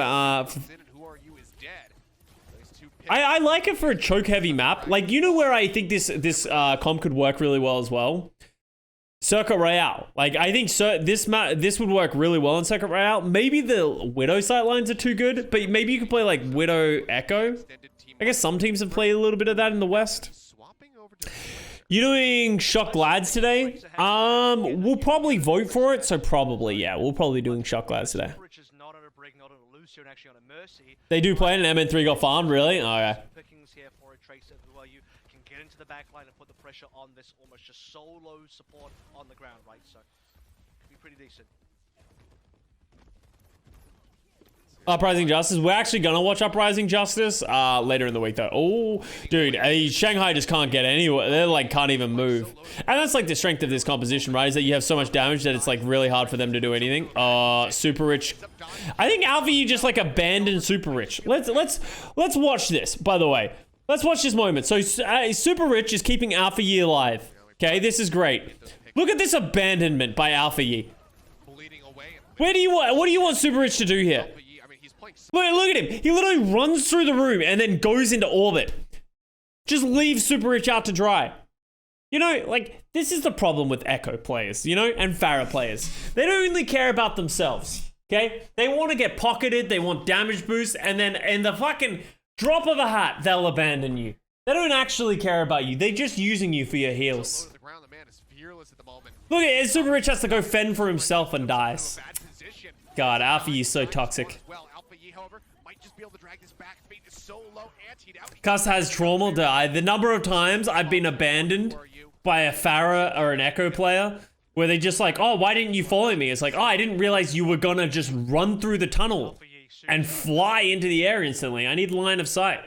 I like it for a choke heavy map. Like, you know where I think this comp could work really well as well? Circuit Royale. Like, I think this would work really well in Circuit Royale. Maybe the Widow sightlines are too good, but maybe you could play like Widow Echo. I guess some teams have played a little bit of that in the West. You doing Shock Glads today? We'll probably vote for it, so probably, yeah, we'll probably doing Shock Glads today. They do play it, and MN3 got farmed, really? Oh, okay. Pickings here for a Tracer as well. You can get into the back line and put the pressure on this almost just solo support on the ground, right? So, could be pretty decent. Uprising Justice. We're actually gonna watch Uprising Justice later in the week, though. Oh, dude, Shanghai just can't get anywhere. They like can't even move, and that's like the strength of this composition, right? Is that you have so much damage that it's like really hard for them to do anything. Super Rich. I think Alpha, you just like abandoned Super Rich. Let's watch this. By the way, let's watch this moment. So Super Rich is keeping Alpha Yi alive. Okay, this is great. Look at this abandonment by Alpha Yi. What do you want Super Rich to do here? Look at him. He literally runs through the room and then goes into orbit. Just leave Super Rich out to dry. You know, like, this is the problem with Echo players, you know, and Pharah players. They don't only care about themselves, okay? They want to get pocketed, they want damage boosts, and then in the fucking drop of a hat, they'll abandon you. They don't actually care about you. They're just using you for your heals. Look at it. Super Rich has to go fend for himself and dies. God, Alpha Yi is so toxic. Custa has trauma. The number of times I've been abandoned by a Pharah or an Echo player where they just like, oh, why didn't you follow me? It's like, oh, I didn't realize you were gonna just run through the tunnel and fly into the air instantly. I need line of sight.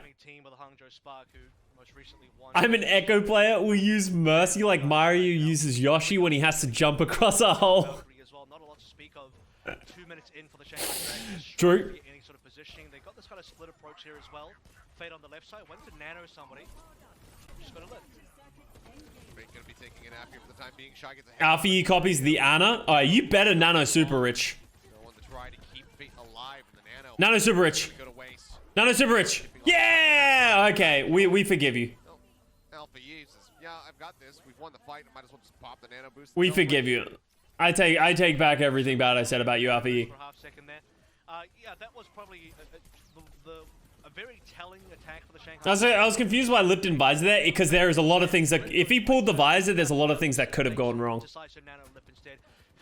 I'm an Echo player. We use Mercy like Mario uses Yoshi when he has to jump across a hole. True. They got this kind of split approach here as well. Fade on the left side, went to nano somebody. Just got to live. Gonna be taking a nap here for the time being. Shy gets ahead. Alpha Yi copies the Ana. Oh, you better nano Super Rich. Nano Super Rich. Nano Super Rich. Yeah! Okay, we forgive you. Alpha Yi says, yeah, I've got this. We've won the fight. I might as well just pop the nano boost. We forgive you. I take back everything bad I said about you, Alpha Yi. Yeah, that was probably a very telling attack for the Shanghai. I was confused why Lip didn't visor there, because there is a lot of things that, if he pulled the visor, there's a lot of things that could have gone wrong.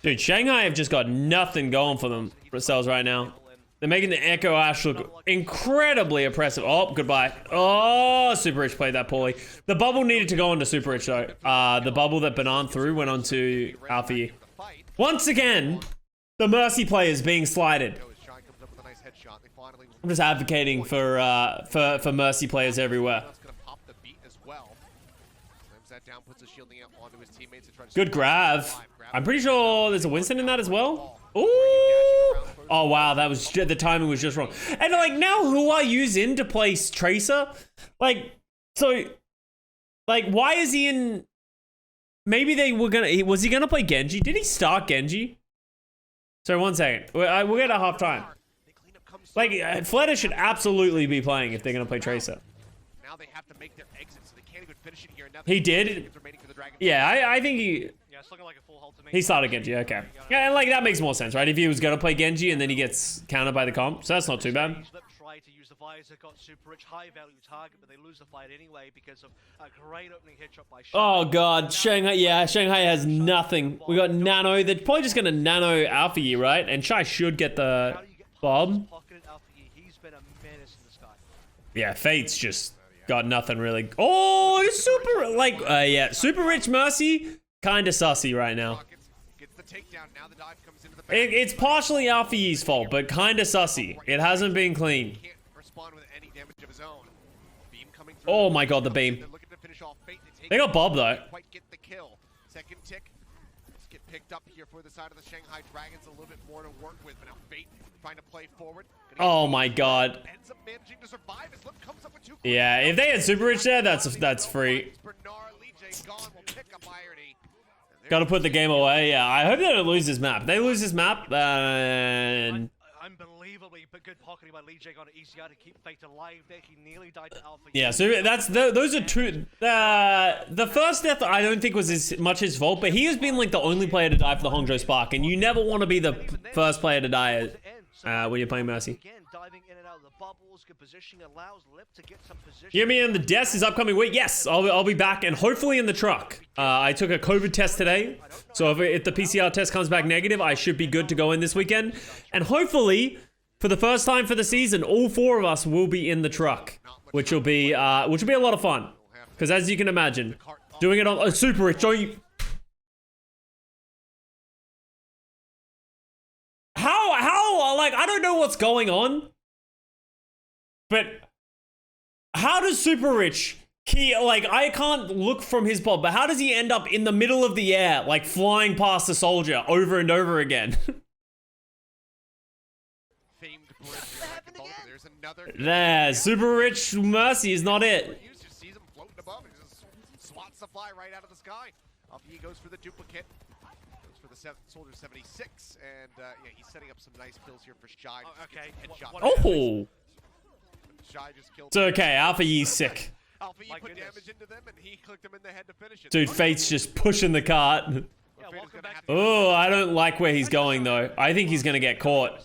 Dude, Shanghai have just got nothing going for themselves right now. They're making the Echo Ashe look incredibly oppressive. Oh, goodbye. Oh, Super Rich played that poorly. The bubble needed to go onto Super Rich, though. The bubble that Banan threw went onto Alpha Yi. Once again, the Mercy players being slided. I'm just advocating for Mercy players everywhere. Good grab. I'm pretty sure there's a Winston in that as well. Ooh! Oh wow, that was the timing was just wrong. And like now, who are you in to play Tracer? Like, so, like, why is he in? Maybe they were gonna. Was he gonna play Genji? Did he start Genji? So 1 second. We'll get a half time. Like, Fleta should absolutely be playing if they're gonna play Tracer. Now they have to make their exit, so they can't even finish it here. Now He did. Yeah, I think he. Yeah, it's looking like a full hold to me. He started Genji, okay. Yeah, and like that makes more sense, right? If he was gonna play Genji and then he gets countered by the comp, so that's not too bad. Try to use the visor, got super rich, high value target, but they lose the fight anyway because of a great opening headshot by Shanghai. Oh god, Shanghai, yeah, Shanghai has nothing. We got Nano, they're probably just gonna Nano Alpha Yi, right? And Shai should get the bomb. He's been a menace in the sky. Yeah, Fate's just got nothing really. Oh, super, like, yeah, super rich Mercy, kinda sussy right now. Gets the takedown. Now the dive comes into the It's partially Alpha Yi's fault, but kinda sussy. It hasn't been clean. Can't respond with any damage of his own. Beam coming through. Oh my god, the beam. They're looking to finish off Fate. They got Bob though. Quite get the kill. Second tick. Let's get picked up here for the side of the Shanghai Dragons. A little bit more to work with, but now Fate trying to play forward. Oh my god. Ends up managing to survive. His lip comes up with 2. Yeah, if they had Super Rich there, that's free. Gotta put the game away. Yeah, I hope they don't lose this map. If they lose this map, then Unbelievably, but good pocketing by Lee J on ECR to keep Fate alive there. He nearly died to Alpha. yeah. So that's those are two. The first death I don't think was as much his fault, but he has been like the only player to die for the Hangzhou Spark, and you never want to be the first player to die when you're playing Mercy. Again, diving in and out of the bubbles, good positioning allows Lip to get some position. Hear me in the desk is upcoming week. Yes, I'll be back and hopefully in the truck. I took a COVID test today, so if the PCR test comes back negative, I should be good to go in this weekend. And hopefully, for the first time for the season, all 4 of us will be in the truck, which will be a lot of fun. Because as you can imagine, doing it on Super Rich, don't you? How like I don't know what's going on, but how does Super Rich? Like, I can't look from his pod, but how does he end up in the middle of the air, like flying past a soldier over and over again? There, Super Rich Mercy is not it. Just sees him floating above and just swats the fly right out of the sky. Off he goes for the duplicate. Goes for the Soldier 76, and yeah, he's setting up some nice kills here for Shy. Okay. Oh, Shy just killed. it's okay. Alpha Yi's sick. Alpha Yi put damage into them, and he clicked him in the head to finish it. Dude, Fate's just pushing the cart. Yeah, welcome back. Oh, I don't like where he's going though. I think he's gonna get caught.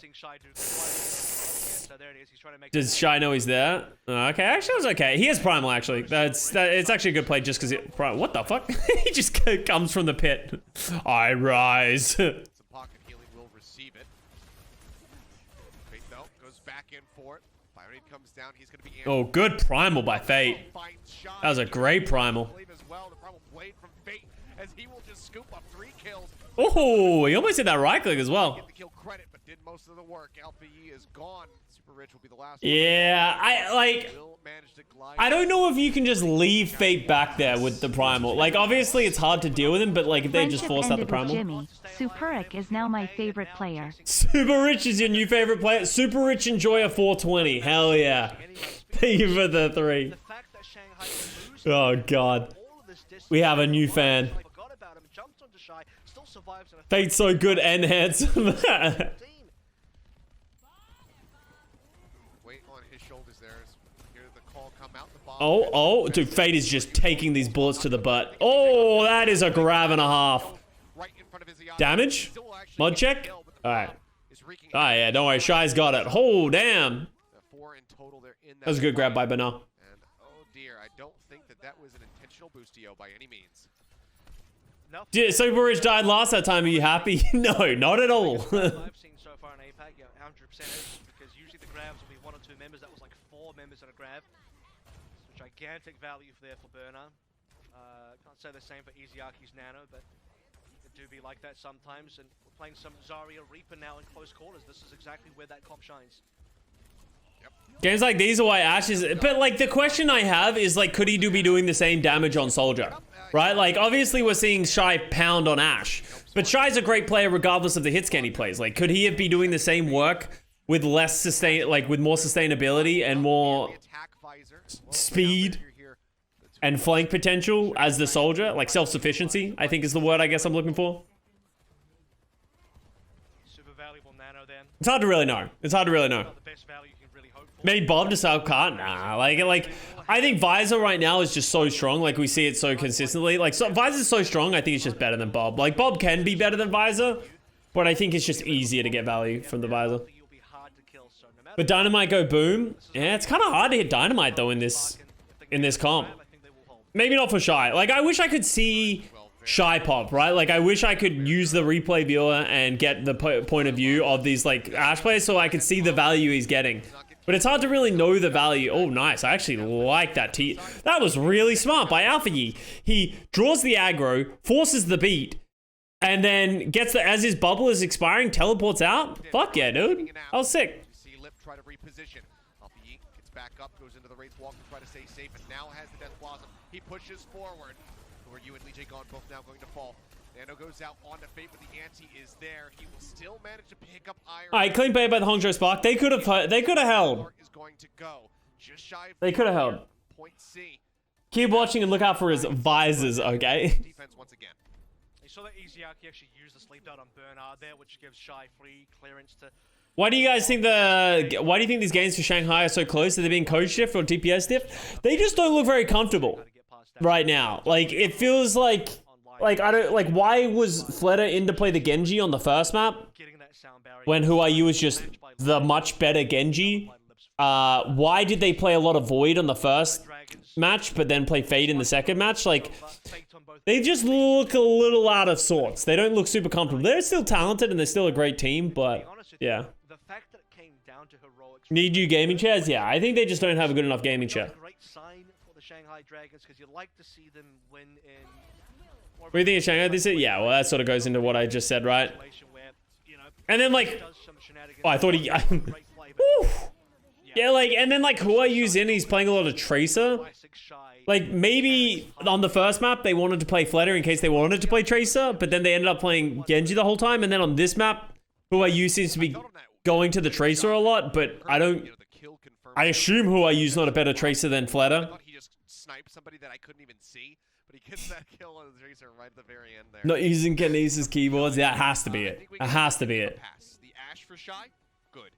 Does Shy know he's there? Okay, actually it was okay. He has Primal actually. It's actually a good play just because what the fuck? He just comes from the pit. I rise. Some pocket healing will receive it. Fate though goes back in for it. Fire comes down. He's gonna be. Oh, good Primal by Fate. That was a great Primal. The Primal blade from Fate as he will just scoop up 3 kills. Oh, he almost hit that right click as well. Get the kill credit, but did most of the work. Alpha Yi is gone. Super Rich will be the last. Yeah, I don't know if you can just leave Fate back there with the Primal. Like, obviously it's hard to deal with him, but like if they just force out the Primal. Jimmy. Superic is now my favorite player. Super Rich is your new favorite player. Super Rich enjoy a 420. Hell yeah. Thank you for the 3. Oh god. We have a new fan. Fate's so good and handsome. Weight on his shoulders there. Hear the call come out. The bomb. Oh, dude, Fate is just taking these bullets to the butt. Oh, that is a grab and a half. Right in front of his Damage? Mod check? Alright. Ah, yeah, don't worry. Shy's got it. Oh, damn. That was a good grab by Bernard. And oh dear, I don't think that was an intentional boostio by any means. Did Super Rich died last that time? Are you happy? No, not at all. I've seen so far in APAC, yeah, 100% is, because usually the grabs will be 1 or 2 members. That was like 4 members in a grab. So gigantic value there for Bernard. Can't say the same for Easyaki's Nano, but it do be like that sometimes. And we're playing some Zarya Reaper now in close quarters. This is exactly where that cop shines. Games like these are why Ash is, but like the question I have is like, could he be doing the same damage on Soldier? Right? Like obviously we're seeing Shy pound on Ash, but Shy's a great player regardless of the hit scan he plays. Like could he be doing the same work with less sustain, like with more sustainability and more speed and flank potential as the Soldier? Like self-sufficiency, I think is the word I guess I'm looking for. Super valuable nano then. It's hard to really know. It's hard to really know. Not the best value you can really hope for. Maybe Bob to sell card? Nah. Like I think Visor right now is just so strong. Like we see it so consistently. Like so, Visor's so strong. I think it's just better than Bob. Like Bob can be better than Visor, but I think it's just easier to get value from the Visor. You'll be hard to kill, so no matter But Dynamite go boom. Yeah, it's kind of hard to hit Dynamite though in this comp. I think they will hold. Maybe not for Shy. Like I wish I could see Shy pop, right? Like I wish I could use the replay viewer and get the point of view of these like Ash players so I could see the value he's getting. But it's hard to really know the value. Oh, nice. I actually like that. That was really smart by Alpha Yi. He draws the aggro, forces the beat, and then gets the, as his bubble is expiring, teleports out. Fuck yeah, dude. I was sick. See Lip try to reposition. Alpha Yi gets back up, goes into the Wraith Walk to try to stay safe, and now has the Death Blossom. He pushes forward. Who are you and Lee J Gone both now going to fall. Nano goes out onto Fate, but the ante is there. He will still manage to pick up Iron. All right, clean play by the Hangzhou Spark. They could have held. Is going to go just shy of They could have held. point C. Keep watching and look out for his visors, okay? Defense once again. You saw that Easyiaki actually used the sleep dart on Bernard there, which gives Shy free clearance to. Why do you guys think why do you think these games for Shanghai are so close? Are they being code shift or DPS stiff? They just don't look very comfortable right now. Like it feels like I don't like why was Fleta in to play the Genji on the first map when Huayu was just the much better Genji? Why did they play a lot of Void on the first match but then play Fade in the second match? Like they just look a little out of sorts. They don't look super comfortable. They're still talented and they're still a great team, but yeah. The fact that it came down to heroics. Need you gaming chairs? Yeah, I think they just don't have a good enough gaming chair. Great sign for the Shanghai Dragons because you like to see them win in. What do you think of Shanghai this year? Yeah, well, that sort of goes into what I just said, right? And then, like, oh, I thought he... yeah, like, and then, like, Huayu's in, he's playing a lot of Tracer. Like, maybe on the first map, they wanted to play Fleta in case they wanted to play Tracer, but then they ended up playing Genji the whole time, and then on this map, Huayu seems to be going to the Tracer a lot, but I don't... I assume Huayu's not a better Tracer than Fleta. He just sniped somebody that I couldn't even see. But he gets that kill on the Tracer right at the very end there. Not using Kinesis keyboards. Yeah, it has to be it. It has to be it. The Ash for Shy, good.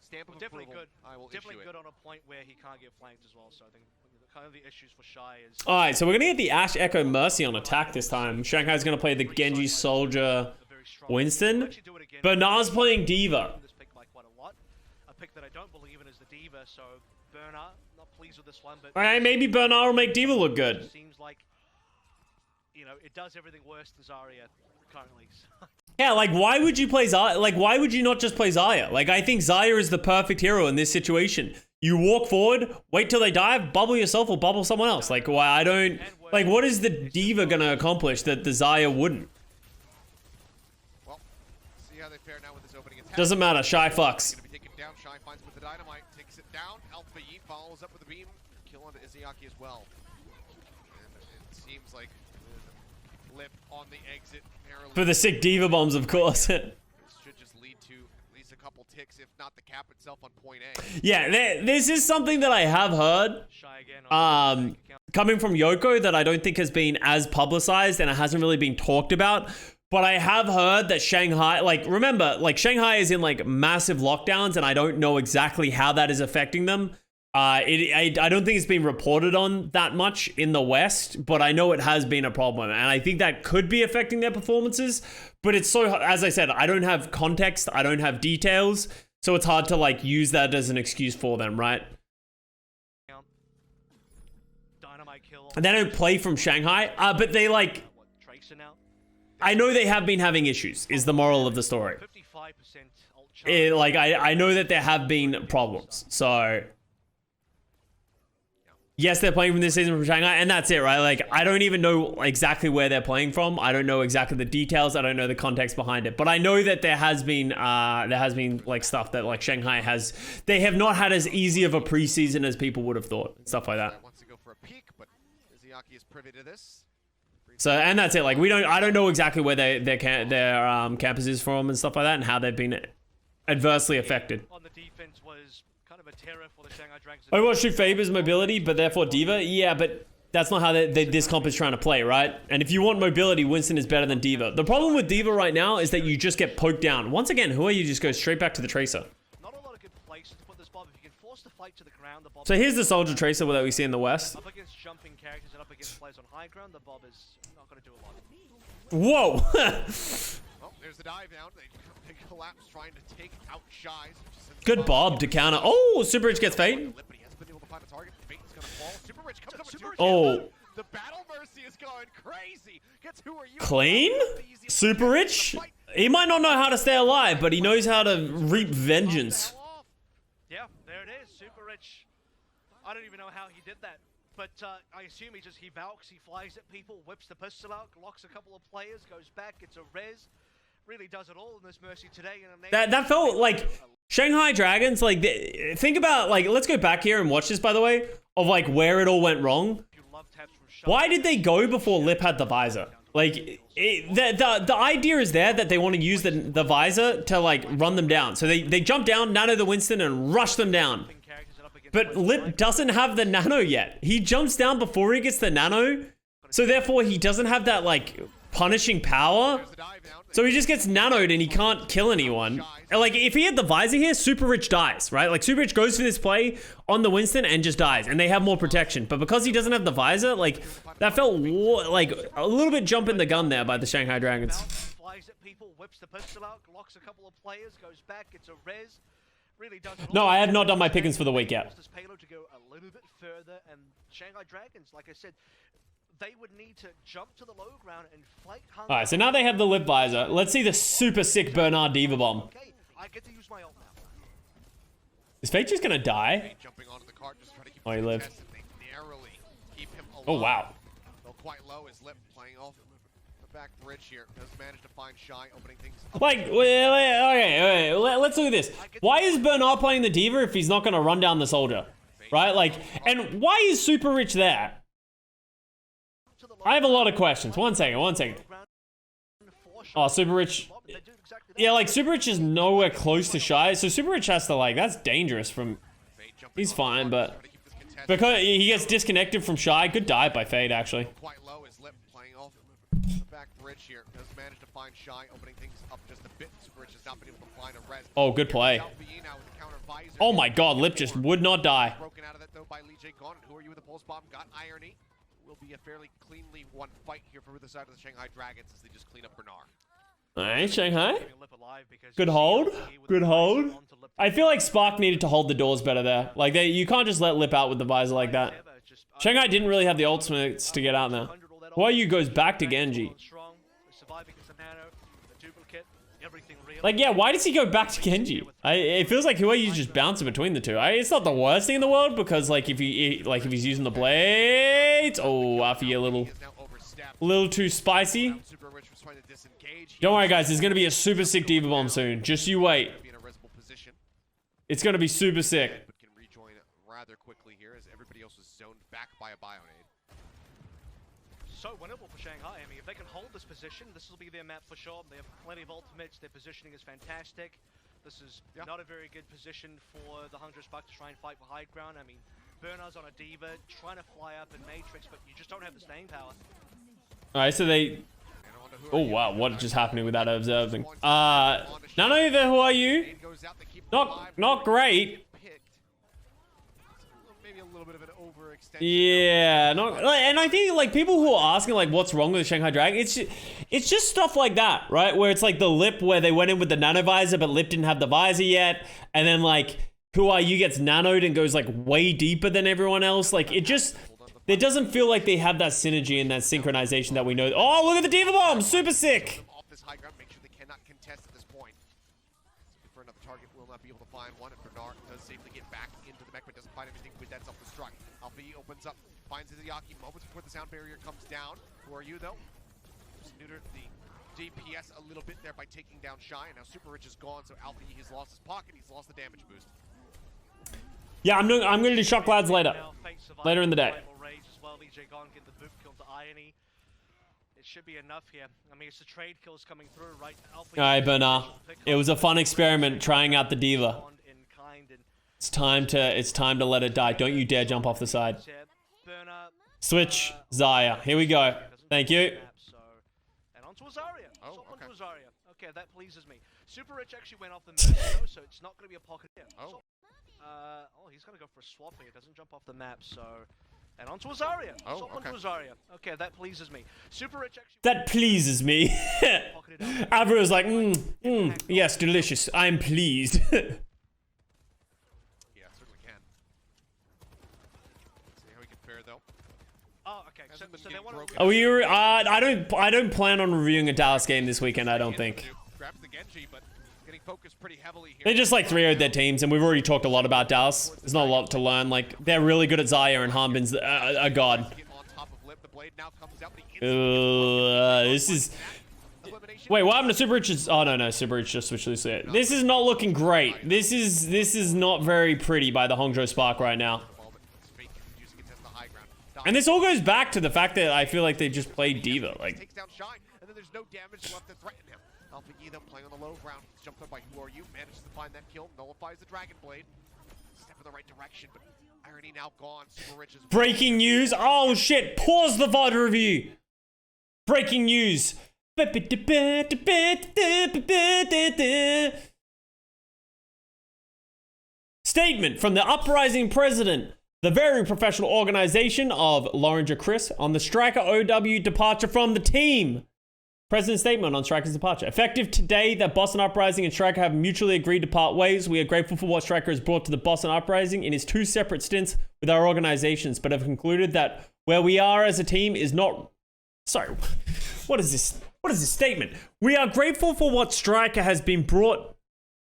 Stamp of Definitely approval, good. I will Definitely issue good it. on a point where he can't get flanked as well. So I think kind of the issues for Shy is. All right, so we're gonna get the Ash Echo Mercy on attack this time. Shanghai's gonna play the Genji Soldier Winston. Bernard's playing Diva. This pick by quite a lot. A pick that I don't believe in is the Diva. So Bernard not pleased with this one, but All right, maybe Bernard will make Diva look good. Seems like. You know, it does everything worse than Zarya currently. Yeah, like why would you play Zarya? Like why would you not just play Zarya? Like I think Zarya is the perfect hero in this situation. You walk forward, wait till they dive, bubble yourself or bubble someone else. Like why I don't like what is the Diva gonna accomplish that the Zarya wouldn't? Well, see how they fare now with this opening attack. Doesn't matter, Shy fucks. Gonna be taken down. Shy finds with the dynamite, takes it down. Alpha Yi follows up with a beam, kill onto Easyiaki as well. And it seems like Lip on the exit. For the sick Diva bombs, of course. This should just lead to at least a couple ticks, if not the cap itself on point A. Yeah, this is something that I have heard Shy again on coming from Yoko that I don't think has been as publicized and it hasn't really been talked about. But I have heard that Shanghai, like, remember, like, Shanghai is in, like, massive lockdowns and I don't know exactly how that is affecting them. I don't think it's been reported on that much in the West, but I know it has been a problem. And I think that could be affecting their performances. But it's so, as I said, I don't have context. I don't have details. So it's hard to, like, use that as an excuse for them, right? Dynamite kill. And they don't play from Shanghai, but they, like... Tracer now. I know they have been having issues, is the moral of the story. 55% ult Like, I know that there have been problems, so... yes, they're playing from this season from Shanghai, and that's it, right? Like, I don't even know exactly where they're playing from. I don't know exactly the details. I don't know the context behind it. But I know that there has been like stuff that like Shanghai has. They have not had as easy of a preseason as people would have thought, stuff like that. Wants to go for a peek, but Izayaki is privy to this. So, and that's it. Like, I don't know exactly where their campus is from and stuff like that, and how they've been adversely affected. On the defense was kind of a terror for the Shanghai Dragons. Overwatch 2 favors mobility, but therefore D.Va? Yeah, but that's not how this comp is trying to play, right? And if you want mobility, Winston is better than D.Va. The problem with D.Va right now is that you just get poked down. Once again, who are you? Just go straight back to the Tracer. Not a lot of good places to put this Bob. If you can force the fight to the ground, the Bob. So here's the Soldier Tracer that we see in the West. Up against jumping characters and up against players on high ground, the Bob is not going to do a lot. Whoa! Oh, there's the dive down. They collapse trying to take out Shies. Good Bob to counter. Oh, Super Rich gets Fate. But he hasn't been able to find a target. Fate is gonna fall. Super Rich comes up with two. Oh. The Battle Mercy is going crazy. Gets who are you? Clean? Super Rich? He might not know how to stay alive, but he knows how to reap vengeance. Yeah, there it is. Super Rich. I don't even know how he did that. But I assume he balks, he flies at people, whips the pistol out, locks a couple of players, goes back, gets a res. Really does it all in this Mercy today. And That felt like Shanghai Dragons, like, think about, like, let's go back here and watch this, by the way, of, like, where it all went wrong. Why did they go before Lip had the visor? Like, the idea is there that they want to use the visor to, like, run them down. So they jump down, nano the Winston, and rush them down. But Lip doesn't have the nano yet. He jumps down before he gets the nano. So therefore, he doesn't have that, like, punishing power. So he just gets nanoed and he can't kill anyone. And, like, if he had the visor here, Super Rich dies, right? Like, Super Rich goes for this play on the Winston and just dies. And they have more protection. But because he doesn't have the visor, like, that felt like a little bit jumping the gun there by the Shanghai Dragons. Flies at people, whips the pistol out, locks a couple of players, goes back, gets a res. Really does it all. No, I have not done my pickings for the week yet. This payload to go a little bit further, and Shanghai Dragons, like I said, they would need to jump to the low ground and fight Hangzhou. Alright, so now they have the Lip visor. Let's see the super sick Bernard D.Va bomb. Okay, I get to use my ult now. Is Fate just gonna die? Jumping onto the cart, just trying to keep Oh, he the lived. contest, and they narrowly keep him alive. Oh, wow. Though quite low is Lip playing off the back bridge here. Does manage to find Shy, opening things up. Like, okay, let's look at this. Why is Bernard playing the D.Va if he's not gonna run down the Soldier? Right? Like, and why is Super Rich there? I have a lot of questions. One second. Oh, Super Rich. Yeah, like, Super Rich is nowhere close to Shy, so Super Rich has to, like, that's dangerous from... He's fine, but... Because he gets disconnected from Shy. Good dive by Fade, actually. Quite low is Lip playing off the back bridge here. Does manage to find Shy, opening things up just a bit. Super Rich has not been able to find a res. Oh, good play. Oh my god, Lip just would not die. Broken out of that, though, by Lee J. Gone. Who are you with the pulse bomb? Got Irony. Will be a fairly cleanly won fight here for the side of the Shanghai Dragons as they just clean up Bernard. Alright, Shanghai. Good hold. Good hold. I feel like Spark needed to hold the doors better there. Like, you can't just let Lip out with the visor like that. Shanghai didn't really have the ultimates to get out there. Huayu goes back to Genji. Like, yeah, why does he go back to Genji? It feels like Huayu's just bouncing between the two. It's not the worst thing in the world because, like, if he's using the blades, oh, Afi a little too spicy. Don't worry, guys. There's gonna be a super sick D.Va bomb soon. Just you wait. It's gonna be super sick. But can rejoin rather quickly here as everybody else is zoned back by a Bionade. So winnable for Shanghai. I mean, if they can hold this position, this will be their map for sure. They have plenty of ultimates. Their positioning is fantastic. This is not a very good position for the Hangzhou Spark to try and fight for high ground. I mean, Bernard's on a D.Va, trying to fly up in Matrix, but you just don't have the staying power. Alright, so they... Oh, wow, what just happening with that observing? None over who are you? Not great. Maybe a little bit of an overextension. Yeah, and I think, like, people who are asking, like, what's wrong with the Shanghai Dragon, it's just stuff like that, right? Where it's like the Lip where they went in with the nano visor, but Lip didn't have the visor yet, and then, like, who are you gets nanoed and goes, like, way deeper than everyone else. Like, it doesn't feel like they have that synergy and that synchronization that we know. Oh, look at the D.Va bomb! Super sick! Off this high ground, make sure they cannot contest at this point. For Another target will not be able to find one, and Bernard does safely get back into the mech, but doesn't find anything with that self-destruct. Alpha E opens up, finds Izayaki moments before the sound barrier comes down. Who are you, though? Just neutered the DPS a little bit there by taking down Shy, and now Super Rich is gone, so Alpha E has lost his pocket, he's lost the damage boost. Yeah, I'm gonna do shock lads later. Later in the day. It should be enough here. I mean, it's the trade kills coming through, right? Alright, Bernard. It was a fun experiment trying out the diva. It's time to let it die. Don't you dare jump off the side. Switch Zarya. Here we go. Thank you. And onto Azaria. Oh, okay. Onto Azaria. Okay, that pleases me. Super Rich actually went off the map, though, so it's not going to be a pocket here. Oh. Oh, he's going to go for a swap here. It doesn't jump off the map, so... And onto Azaria. Oh, Swap okay. onto Azaria. Okay, that pleases me. Super Rich actually... That pleases me. Avra was like, yes, delicious. I'm pleased. Yeah, certainly can. See how he can fare, though. Oh, okay. So they want to... Oh, you? I don't plan on reviewing a Dallas game this weekend. I don't think. Grabs the Genji, but getting focused pretty heavily here. They just like 3-0'd their teams, and we've already talked a lot about Dallas. There's not a lot to learn. Like, they're really good at Zarya, and Harbin's a god. On top of Lip, the blade now comes out. This is... Wait, what happened to Super Rich's... Oh, no, Super Rich just switched loose. This is not looking great. This is not very pretty by the Hangzhou Spark right now. And this all goes back to the fact that I feel like they just played Diva. Like, Takes down Shine, and then there's no damage left to threaten him. Alpha E, though, playing on the low ground. He's jumped up by Who Are You, manages to find that kill, nullifies the Dragon Blade. Step in the right direction, but Irony now gone. Super Rich is... breaking news. Oh, shit. Pause the VOD review. Breaking news. Statement from the uprising president, the very professional organization of Loringer Chris on the Striker OW departure from the team. President's statement on Striker's departure. Effective today, that Boston Uprising and Striker have mutually agreed to part ways. We are grateful for what Striker has brought to the Boston Uprising in his 2 separate stints with our organizations, but have concluded that where we are as a team is not... Sorry, what is this? What is this statement? We are grateful for what Striker has been brought...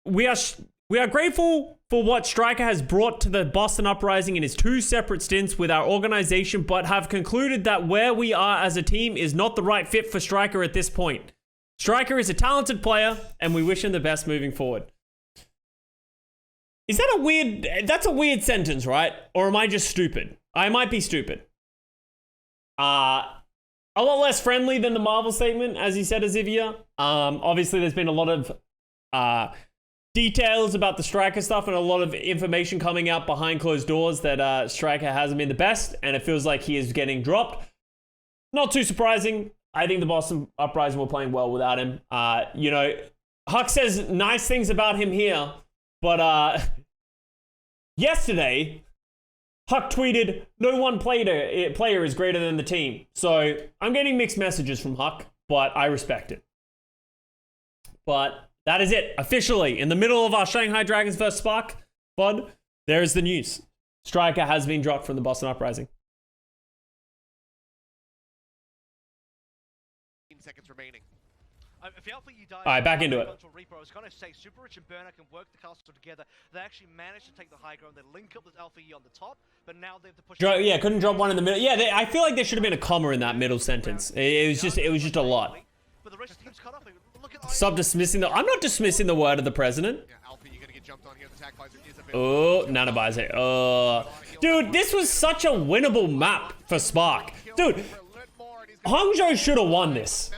We are grateful for what Striker has brought to the Boston Uprising in his 2 separate stints with our organization, but have concluded that where we are as a team is not the right fit for Striker at this point. Striker is a talented player, and we wish him the best moving forward. Is that a weird... That's a weird sentence, right? Or am I just stupid? I might be stupid. A lot less friendly than the Marvel statement, as he said, Azivia. Obviously, there's been a lot of... details about the Striker stuff and a lot of information coming out behind closed doors that Striker hasn't been the best, and it feels like he is getting dropped. Not too surprising. I think the Boston Uprising were playing well without him. You know, Huck says nice things about him here, but yesterday, Huck tweeted, no one player is greater than the team. So I'm getting mixed messages from Huck, but I respect it. But that is it. Officially, in the middle of our Shanghai Dragons vs. Spark VOD, there is the news. Striker has been dropped from the Boston Uprising. Seconds remaining. Alright, back into it. I was going to say, Super Rich and Burner can work the castle together. They actually managed to take the high ground. They link up with Alpha E on the top, but now they have to push... Yeah, couldn't drop one in the middle. Yeah, I feel like there should have been a comma in that middle sentence. It was just a lot. But the rest of the team's cut off. Stop dismissing the... I'm not dismissing the word of the president. Yeah, Alpha, you're gonna get jumped on here. The tag visor is Oh, nanobuys it. Dude, this was such a winnable map for Spark. Dude, Hangzhou should have won this.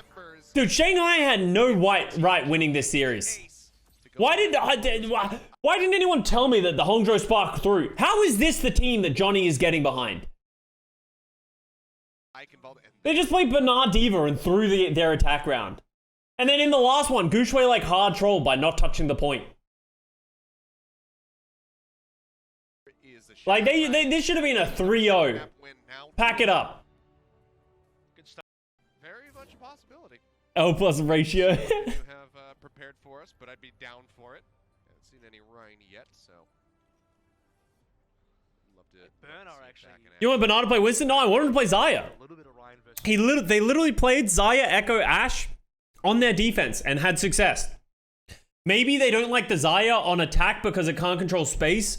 Dude, Shanghai had no right winning this series. Why didn't anyone tell me that the Hangzhou Spark through? How is this the team that Johnny is getting behind? They just played Bernard Diva and threw their attack round. And then in the last one, Gushue like hard trolled by not touching the point. Like this should have been a 3-0. Pack it up. Good stuff. Very much a possibility. L plus ratio. You have prepared for us, but I'd be down for it. Haven't seen any Ryan yet, so love to. Burner actually. You want Bernard to play Winston? No, I wanted to play Zarya. They literally played Zarya, Echo, Ashe on their defense and had success. Maybe they don't like the Zarya on attack because it can't control space.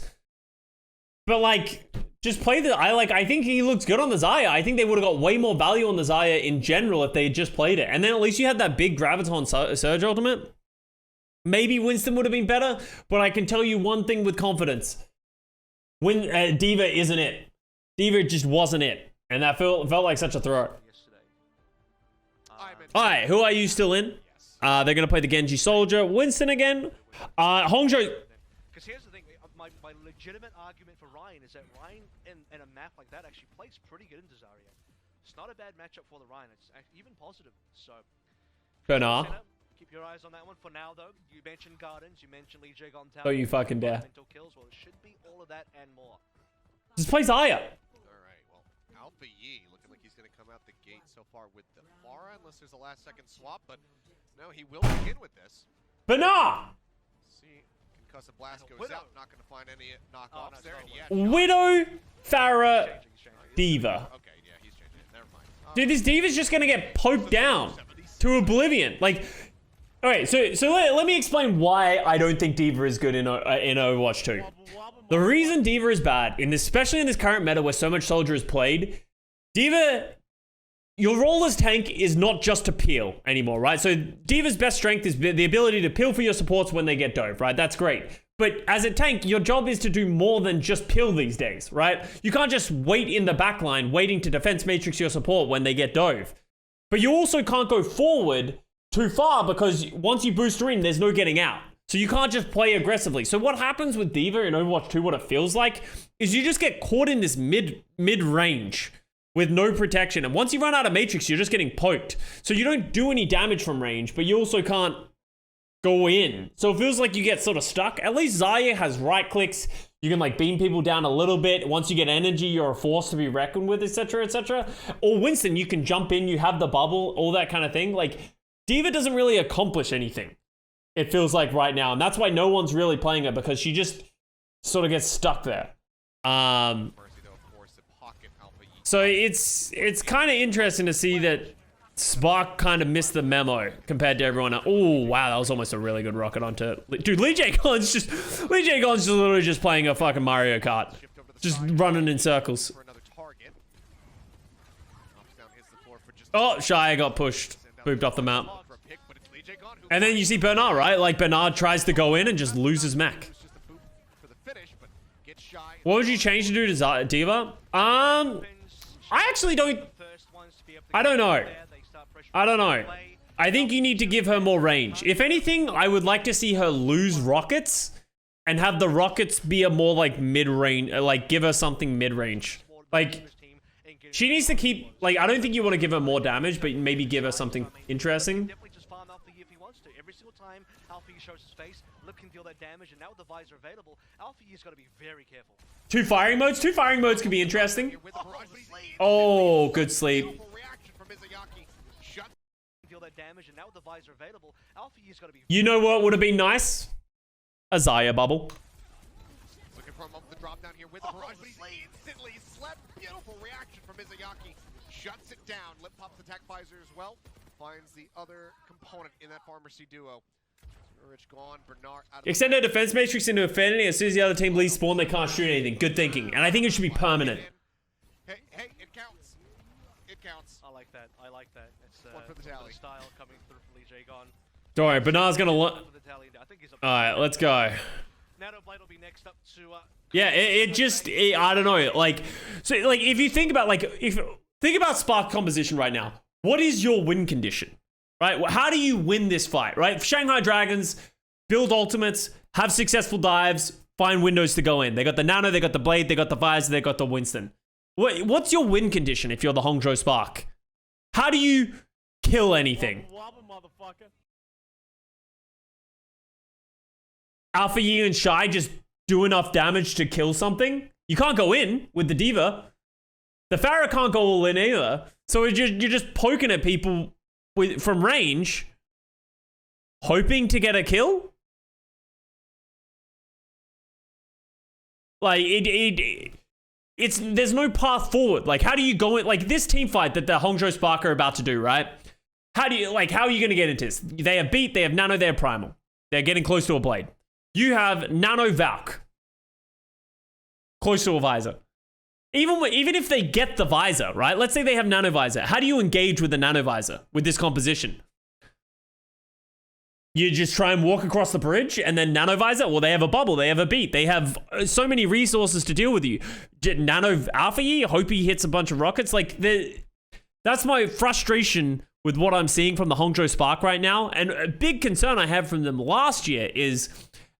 But like, just play the, I think he looks good on the Zarya. I think they would have got way more value on the Zarya in general if they had just played it. And then at least you had that big Graviton Surge ultimate. Maybe Winston would have been better, but I can tell you one thing with confidence. When D.Va isn't it. D.Va just wasn't it. And that felt like such a throw. Alright, who are you still in? They're going to play the Genji Soldier. Winston again. Hangzhou. Because here's the thing, my legitimate argument for Ryan is that Ryan in a map like that actually plays pretty good into Zarya. It's not a bad matchup for the Ryan, it's even positive. So, Bernard. Keep your eyes on that one for now, though. You mentioned Gardens, you mentioned Lee Jae Gon Tower. Don't you fucking dare. Kills. Well, it should be all of that and more. Just play Zarya. Alright, well, Alpha Yi looking like he's going to come out the gate so far with the Pharah, unless there's a last second swap, but no, he will begin with this. Bernard. See, Custa Blast goes out, not going to find any knockoffs there. Widow, Pharah, D.Va. Okay, yeah, he's changing it. Never mind. Dude, this D.Va's just going to get poked down to oblivion. Like, alright, so let me explain why I don't think D.Va is good in Overwatch 2. The reason D.Va is bad, especially in this current meta where so much Soldier is played, D.Va, your role as tank is not just to peel anymore, right? So D.Va's best strength is the ability to peel for your supports when they get dove, right? That's great. But as a tank, your job is to do more than just peel these days, right? You can't just wait in the backline waiting to defense matrix your support when they get dove. But you also can't go forward too far because once you boost her in, there's no getting out. So you can't just play aggressively. So what happens with D.Va in Overwatch 2, what it feels like, is you just get caught in this mid-range with no protection. And once you run out of matrix, you're just getting poked. So you don't do any damage from range, but you also can't go in. So it feels like you get sort of stuck. At least Zarya has right clicks. You can like beam people down a little bit. Once you get energy, you're a force to be reckoned with, etc., etc. Or Winston, you can jump in, you have the bubble, all that kind of thing. Like, D.Va doesn't really accomplish anything, it feels like right now. And that's why no one's really playing her, because she just sort of gets stuck there. So it's kind of interesting to see that Spark kind of missed the memo compared to everyone else. Oh, wow, that was almost a really good rocket onto... Dude, Lee Jae Gon's just literally just playing a fucking Mario Kart. Just running in circles. Oh, Shia got pushed. Booped off the map. And then you see Bernard, right? Like, Bernard tries to go in and just loses mech. What would you change to do to D.Va? I actually don't... I don't know. I think you need to give her more range. If anything, I would like to see her lose rockets and have the rockets be a more like mid-range, like give her something mid-range. Like, she needs to keep, like, I don't think you want to give her more damage, but maybe give her something interesting. Every single time Alpha shows his face, Lip can deal that damage, and now with the visor available, Alpha has got to be very careful. Two firing modes could be interesting. Oh, good sleep. You know what would have been nice? A Zarya bubble. Looking for a moment to drop down here with the barrage, but he instantly slept. Beautiful reaction from Mizuyaki. Shuts it down. Lip pops attack visor as well. Finds the other component in that pharmacy duo. Rich gone, Bernard out of extend their defense matrix into infinity. As soon as the other team leaves spawn, they can't shoot anything. Good thinking. And I think it should be permanent. Hey, it counts. It counts. I like that. It's one for the tally. Style coming through from Lee Jae Gon. Don't worry, Bernard's gonna Alright, let's go. Yeah, I don't know. Like, so like if you think about think about Spark composition right now. What is your win condition? Right? How do you win this fight, right? Shanghai Dragons build ultimates, have successful dives, find windows to go in. They got the Nano, they got the Blade, they got the Visor, they got the Winston. What's your win condition if you're the Hangzhou Spark? How do you kill anything? Alpha Yi and Shai just do enough damage to kill something? You can't go in with the D.Va. The Pharah can't go all in either. So you're just poking at people from range, hoping to get a kill? Like, there's no path forward. Like, how do you go in, like, this team fight that the Hangzhou Spark are about to do, right? How are you going to get into this? They have Beat, they have Nano, they have Primal. They're getting close to a blade. You have Nano Valk. Close to a visor. Even if they get the visor, right? Let's say they have Nano Visor. How do you engage with the Nano Visor with this composition? You just try and walk across the bridge and then Nano Visor? Well, they have a bubble. They have a beat. They have so many resources to deal with you. Nano Alpha Yi, hope he hits a bunch of rockets. Like, that's my frustration with what I'm seeing from the Hangzhou Spark right now. And a big concern I had from them last year is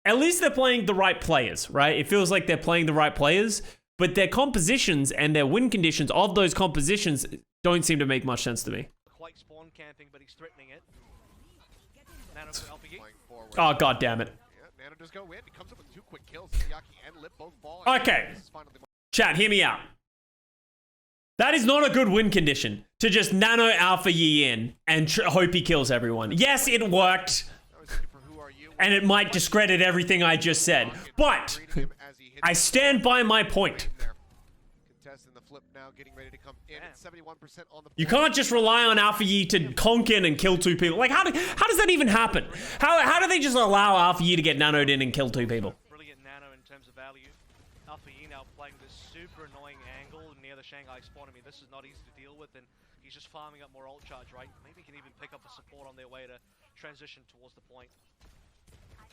at least they're playing the right players, right? It feels like they're playing the right players, but their compositions and their win conditions of those compositions don't seem to make much sense to me. Quite spawn camping, but he's threatening it. Nano for Alpha Yi. Oh, god damn it. Yeah, Nano does go in. He comes up with 2 quick kills. Yaki and Lip both fall. Okay. Chat, hear me out. That is not a good win condition to just Nano Alpha Yi in and hope he kills everyone. Yes, it worked. And it might discredit everything I just said. But I stand by my point. You can't just rely on Alpha Yi to conk in and kill 2 people. Like, how does that even happen? How do they just allow Alpha Yi to get nanoed in and kill 2 people? Brilliant nano in terms of value. Alpha Yi now playing this super annoying angle near the Shanghai spawn. I mean, this is not easy to deal with, and he's just farming up more ult charge, right? Maybe he can even pick up a support on their way to transition towards the point.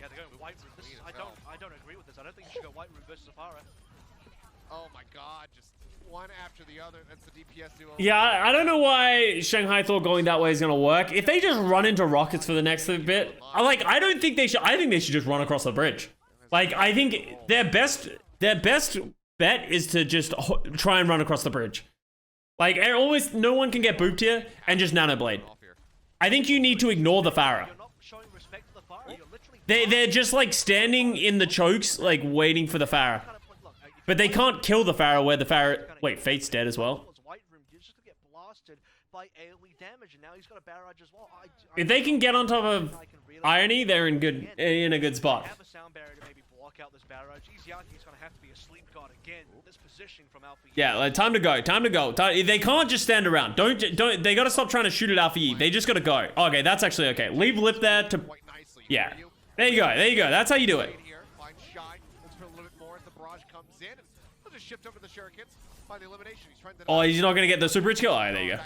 Yeah, they're going white room. I don't agree with this. I don't think you should go white room versus Zafara. Oh my god, just one after the other. That's the DPS duo. Yeah, I don't know why Shanghai thought going that way is gonna work. If they just run into rockets for the next bit, I don't think they should. I think they should just run across the bridge. Like, I think their best bet is to just try and run across the bridge. Like, always, no one can get booped here and just Nano Blade. I think you need to ignore the Pharah. They're just like standing in the chokes, like waiting for the Pharah. But they can't kill the Pharah where the Pharah... Wait, Fate's dead as well. If they can get on top of Irony, they're in a good spot. Yeah, like, time to go. Time to go. They can't just stand around. They gotta stop trying to shoot at Alpha Yi. They just gotta go. Okay, that's actually okay. Leave Lip there to... Yeah. There you go. There you go. That's how you do it. Oh, he's not gonna get the Super Rich kill. Oh, there you go.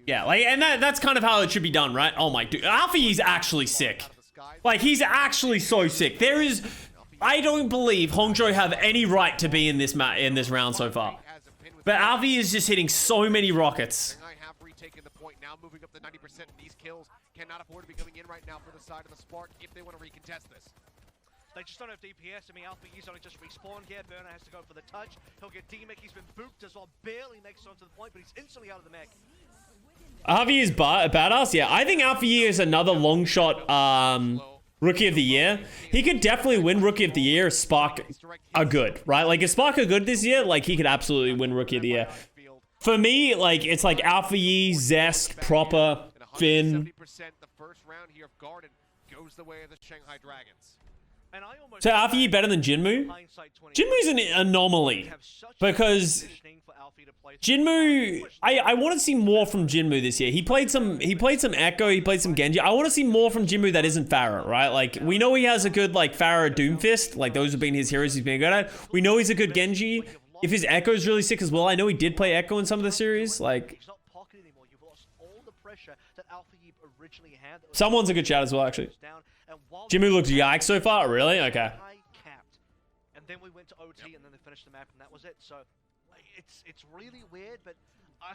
Yeah, like, and that's kind of how it should be done, right? Oh my dude, Alpha Yi's actually sick. Like, he's actually so sick. I don't believe Hangzhou have any right to be in this round so far. But Alpha Yi is just hitting so many rockets. Moving up to 90% in these kills, cannot afford to be coming in right now for the side of the Spark if they want to recontest this. They just don't have DPS. I mean, Alpha Yi's only just respawned here. Burner has to go for the touch. He'll get D-Mech. He's been booped as well. Barely makes it onto the point, but he's instantly out of the mech. Alpha Yi is badass. Yeah, I think Alpha Yi is another long shot Rookie of the Year. He could definitely win Rookie of the Year if Spark are good, right? Like, if Spark are good this year, like, he could absolutely win Rookie of the Year. For me, like, it's like Alpha Yi, Zest, Proper, Finn. The first round here of Garden goes the way of the Shanghai Dragons. So Alpha Yi better than Jinmu? Jinmu's an anomaly because Jinmu, I want to see more from Jinmu this year. He played some Echo, he played some Genji. I want to see more from Jinmu that isn't Pharah, right? Like, we know he has a good, like, Pharah Doomfist. Like, those have been his heroes he's been good at. We know he's a good Genji. If his Echo is really sick as well, I know he did play Echo in some of the series. Like, someone's a good chat as well, actually. Jinmu looks yikes so far. Really? Okay. And then we went to OT and then they finished the map and that was it. So it's really weird, but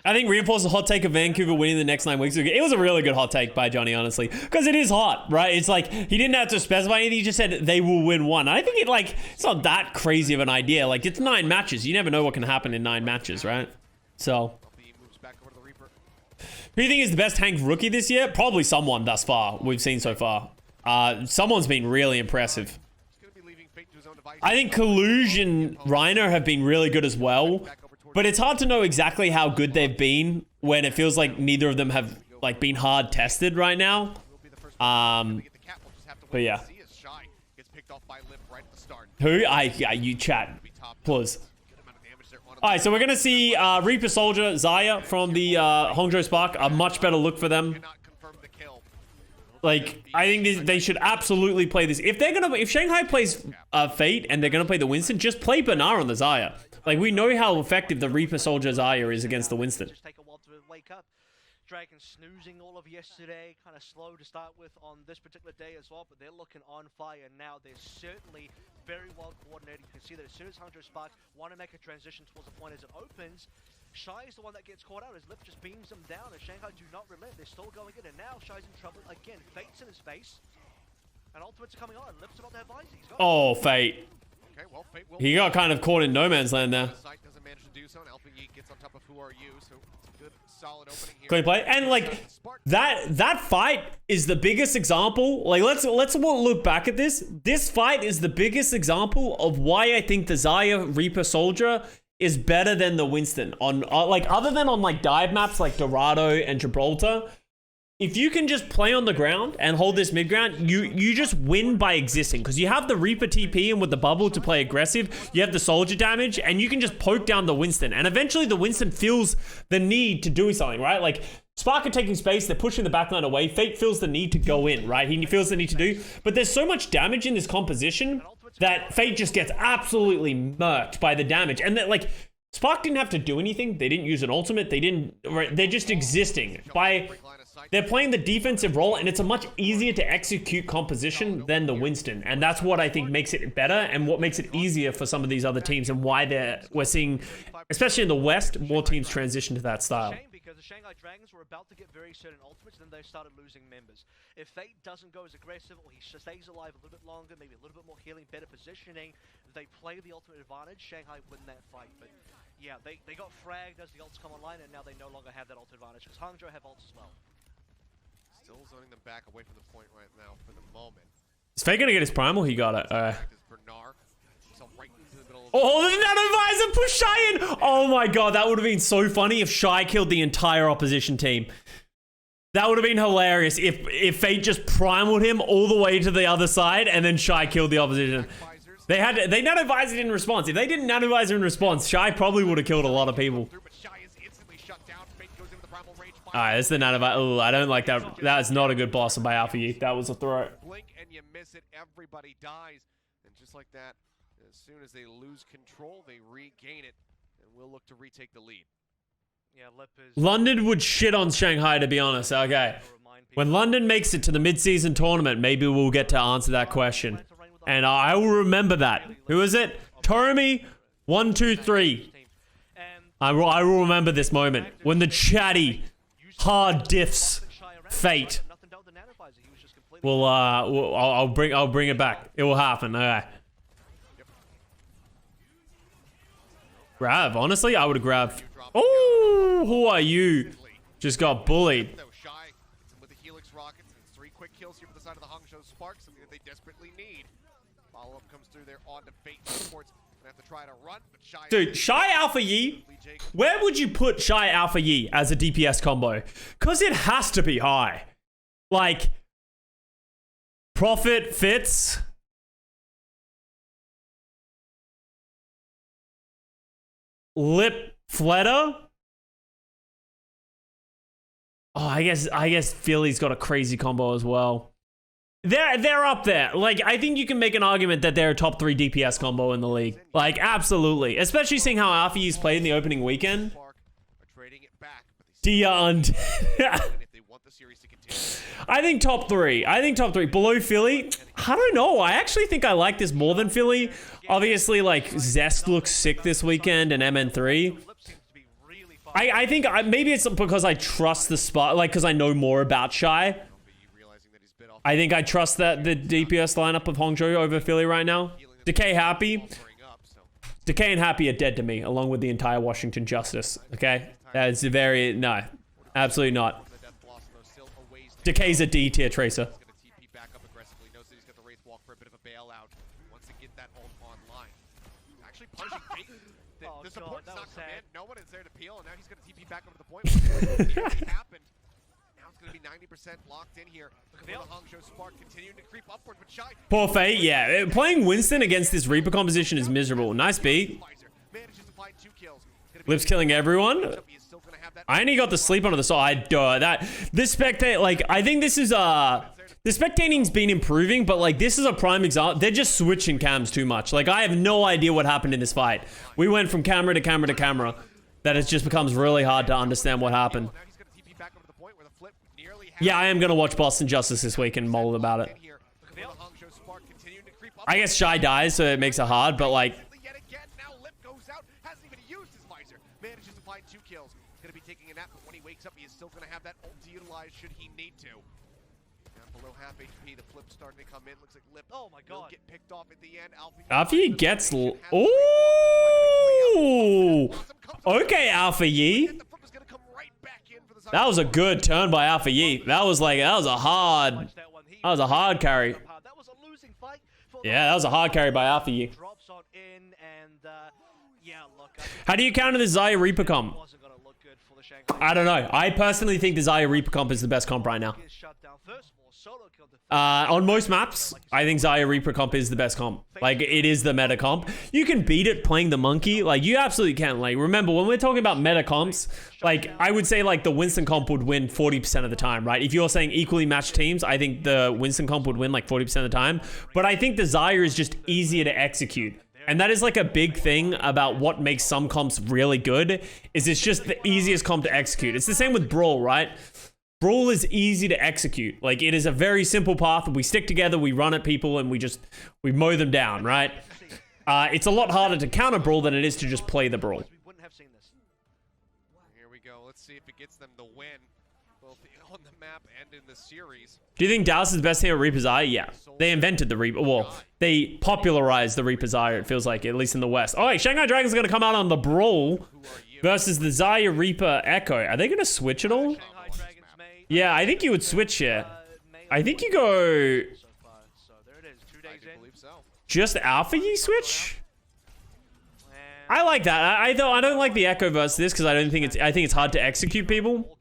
I think reinforce the hot take of Vancouver winning the next 9 weeks. It was a really good hot take by Johnny, honestly, because it is hot, right? It's like he didn't have to specify anything. He just said they will win one. I think it's not that crazy of an idea. Like, it's 9 matches. You never know what can happen in 9 matches, right? So, who do you think is the best Hank rookie this year? Probably someone thus far we've seen so far. Someone's been really impressive. I think Collusion Rhino have been really good as well, but it's hard to know exactly how good they've been when it feels like neither of them have, like, been hard tested right now. But yeah. Who? You chat, please. Alright, so we're gonna see Reaper Soldier, Zaya from the Hangzhou Spark. A much better look for them. Like, I think they should absolutely play this. If Shanghai plays Fate and they're gonna play the Winston, just play Banar on the Zarya. Like, we know how effective the Reaper Soldier Zarya is against the Winston. Just take a while to wake up. Dragon snoozing all of yesterday, kind of slow to start with on this particular day as well, but they're looking on fire now. They're certainly very well coordinated. You can see that as soon as Hangzhou Spark want to make a transition towards the point as it opens, Shy is the one that gets caught out. His lip just beams them down, and Shanghai do not relent. They're still going in, and now Shy's in trouble again. Fate's in his face, and ultimates are coming on. Lip's about to have visor. He's got Oh, Fate. Okay, well, Fate will He got kind of caught in no man's land there. Sight doesn't manage to do so, and Alpha Yeet gets on top of Who Are You, so it's a good, solid opening here. Clean play. And like that fight is the biggest example. Like let's look back at this. This fight is the biggest example of why I think the Zarya Reaper Soldier is better than the Winston on like other than on like dive maps like Dorado and Gibraltar. If you can just play on the ground and hold this mid ground, you just win by existing because you have the Reaper TP and with the bubble to play aggressive, you have the soldier damage and you can just poke down the Winston. And eventually the Winston feels the need to do something, right? Like Spark are taking space, they're pushing the backline away. Fate feels the need to go in, right? He feels the need to do, but there's so much damage in this composition that Fate just gets absolutely murked by the damage. And that like Spark didn't have to do anything. They didn't use an ultimate. They're just existing they're playing the defensive role, and it's a much easier to execute composition than the Winston. And that's what I think makes it better and what makes it easier for some of these other teams and why we're seeing, especially in the West, more teams transition to that style. Because the Shanghai Dragons were about to get very certain ultimates, and then they started losing members. If Fate doesn't go as aggressive, or he stays alive a little bit longer, maybe a little bit more healing, better positioning, they play the ultimate advantage, Shanghai win that fight. But yeah, they got fragged as the ults come online, and now they no longer have that ult advantage, because Hangzhou have ults as well. Still zoning them back away from the point right now for the moment. Is Fate gonna get his primal? He got it. Right into the middle of Oh, the Nano Visor push Shy in! Oh my god, that would have been so funny if Shy killed the entire opposition team. That would have been hilarious if Fate just primaled him all the way to the other side and then Shy killed the opposition. They Nano Visored in response. If they didn't Nano Visor in response, Shy probably would have killed a lot of people. Alright, that's the Nano Visor. Oh, I don't like that. That is not a good boss by Alpha Yi. That was a throw. Blink and you miss it. Everybody dies. And just like that, as soon as they lose control, they regain it. And we'll look to retake the lead. Yeah, Lip is... London would shit on Shanghai, to be honest. Okay. When London makes it to the mid-season tournament, maybe we'll get to answer that question. And I will remember that. Who is it? Tomi 123. I will remember this moment. When the chatty hard diffs Fate. Well, I'll bring it back. It will happen. Okay. Grab. Honestly, I would have grabbed. Oh, who are you? Just got bullied. With the Helix rockets, and 3 quick kills here for the side of the Hangzhou Spark, something that they desperately need. Follow-up comes through there on to Fate supports. Gonna have to try to run, but Shy. Dude, Shy Alpha Yi. Where would you put Shy Alpha Yi as a DPS combo? Because it has to be high. Like, Prophet fits. Lip Fletter. Oh, I guess Philly's got a crazy combo as well. They're up there. Like, I think you can make an argument that they're a top 3 DPS combo in the league. Like, absolutely. Especially seeing how Alpha Yi's played in the opening weekend. Dia Undead. I think top 3. Below Philly, I don't know. I actually think I like this more than Philly. Obviously, like, Zest looks sick this weekend and MN3. I think maybe it's because I trust the spot, like, because I know more about Shy. I think I trust that the DPS lineup of Hangzhou over Philly right now. Decay Happy. Decay and Happy are dead to me, along with the entire Washington Justice. Okay? That's very... No. Absolutely not. Decay's a D tier Tracer. The support's not come in. No one is there to peel, and now he's going to TP back over the point. It happened. Now it's going to be 90% locked in here. Look at the Hangzhou Spark continuing to creep upward, but Shy. Poor Fate, yeah. Playing Winston against this Reaper composition is miserable. Nice beat. Lip's killing everyone. I only got the sleep under the side. This spectate, like, I think this is The spectating's been improving, but like this is a prime example. They're just switching cams too much. Like I have no idea what happened in this fight. We went from camera to camera to camera that it just becomes really hard to understand what happened. Yeah, I am going to watch Boston Justice this week and mull about it. I guess Shy dies, so it makes it hard, but like... Manages to find 2 kills. Going to be taking a nap, but when he wakes up, he is still going to have that ult to utilize should he need to. Down below half HP, the flip starting to come in. Looks like Lip will get picked off at the end. Alpha Yi gets... Ooh! Okay, Alpha Yi. That was a good turn by Alpha Yi. That was a hard carry. Yeah, that was a hard carry by Alpha Yi. How do you counter the Xayah Reaper comp? I don't know. I personally think the Xayah Reaper comp is the best comp right now. On most maps, I think Xayah Reaper comp is the best comp. Like, it is the meta comp. You can beat it playing the monkey. Like, you absolutely can. Like, remember, when we're talking about meta comps, like, I would say, like, the Winston comp would win 40% of the time, right? If you're saying equally matched teams, I think the Winston comp would win, like, 40% of the time. But I think the Xayah is just easier to execute. And that is like a big thing about what makes some comps really good, is it's just the easiest comp to execute. It's the same with Brawl, right? Brawl is easy to execute. Like, it is a very simple path. We stick together, we run at people, and we mow them down, right? It's a lot harder to counter Brawl than it is to just play the Brawl. Here we go. Let's see if it gets them the win, both on the map and in the series. Do you think Dallas is the best here at Reaper's Eye? Yeah. They invented the Reaper. Well, they popularized the Reaper's Eye, it feels like, at least in the West. Oh, wait, Shanghai Dragon's going to come out on the Brawl versus the Xayah Reaper Echo. Are they going to switch at all? Yeah, I think you would switch here. I think you go... Just Alpha Yi switch? I like that. I don't like the Echo versus this because I think it's hard to execute people.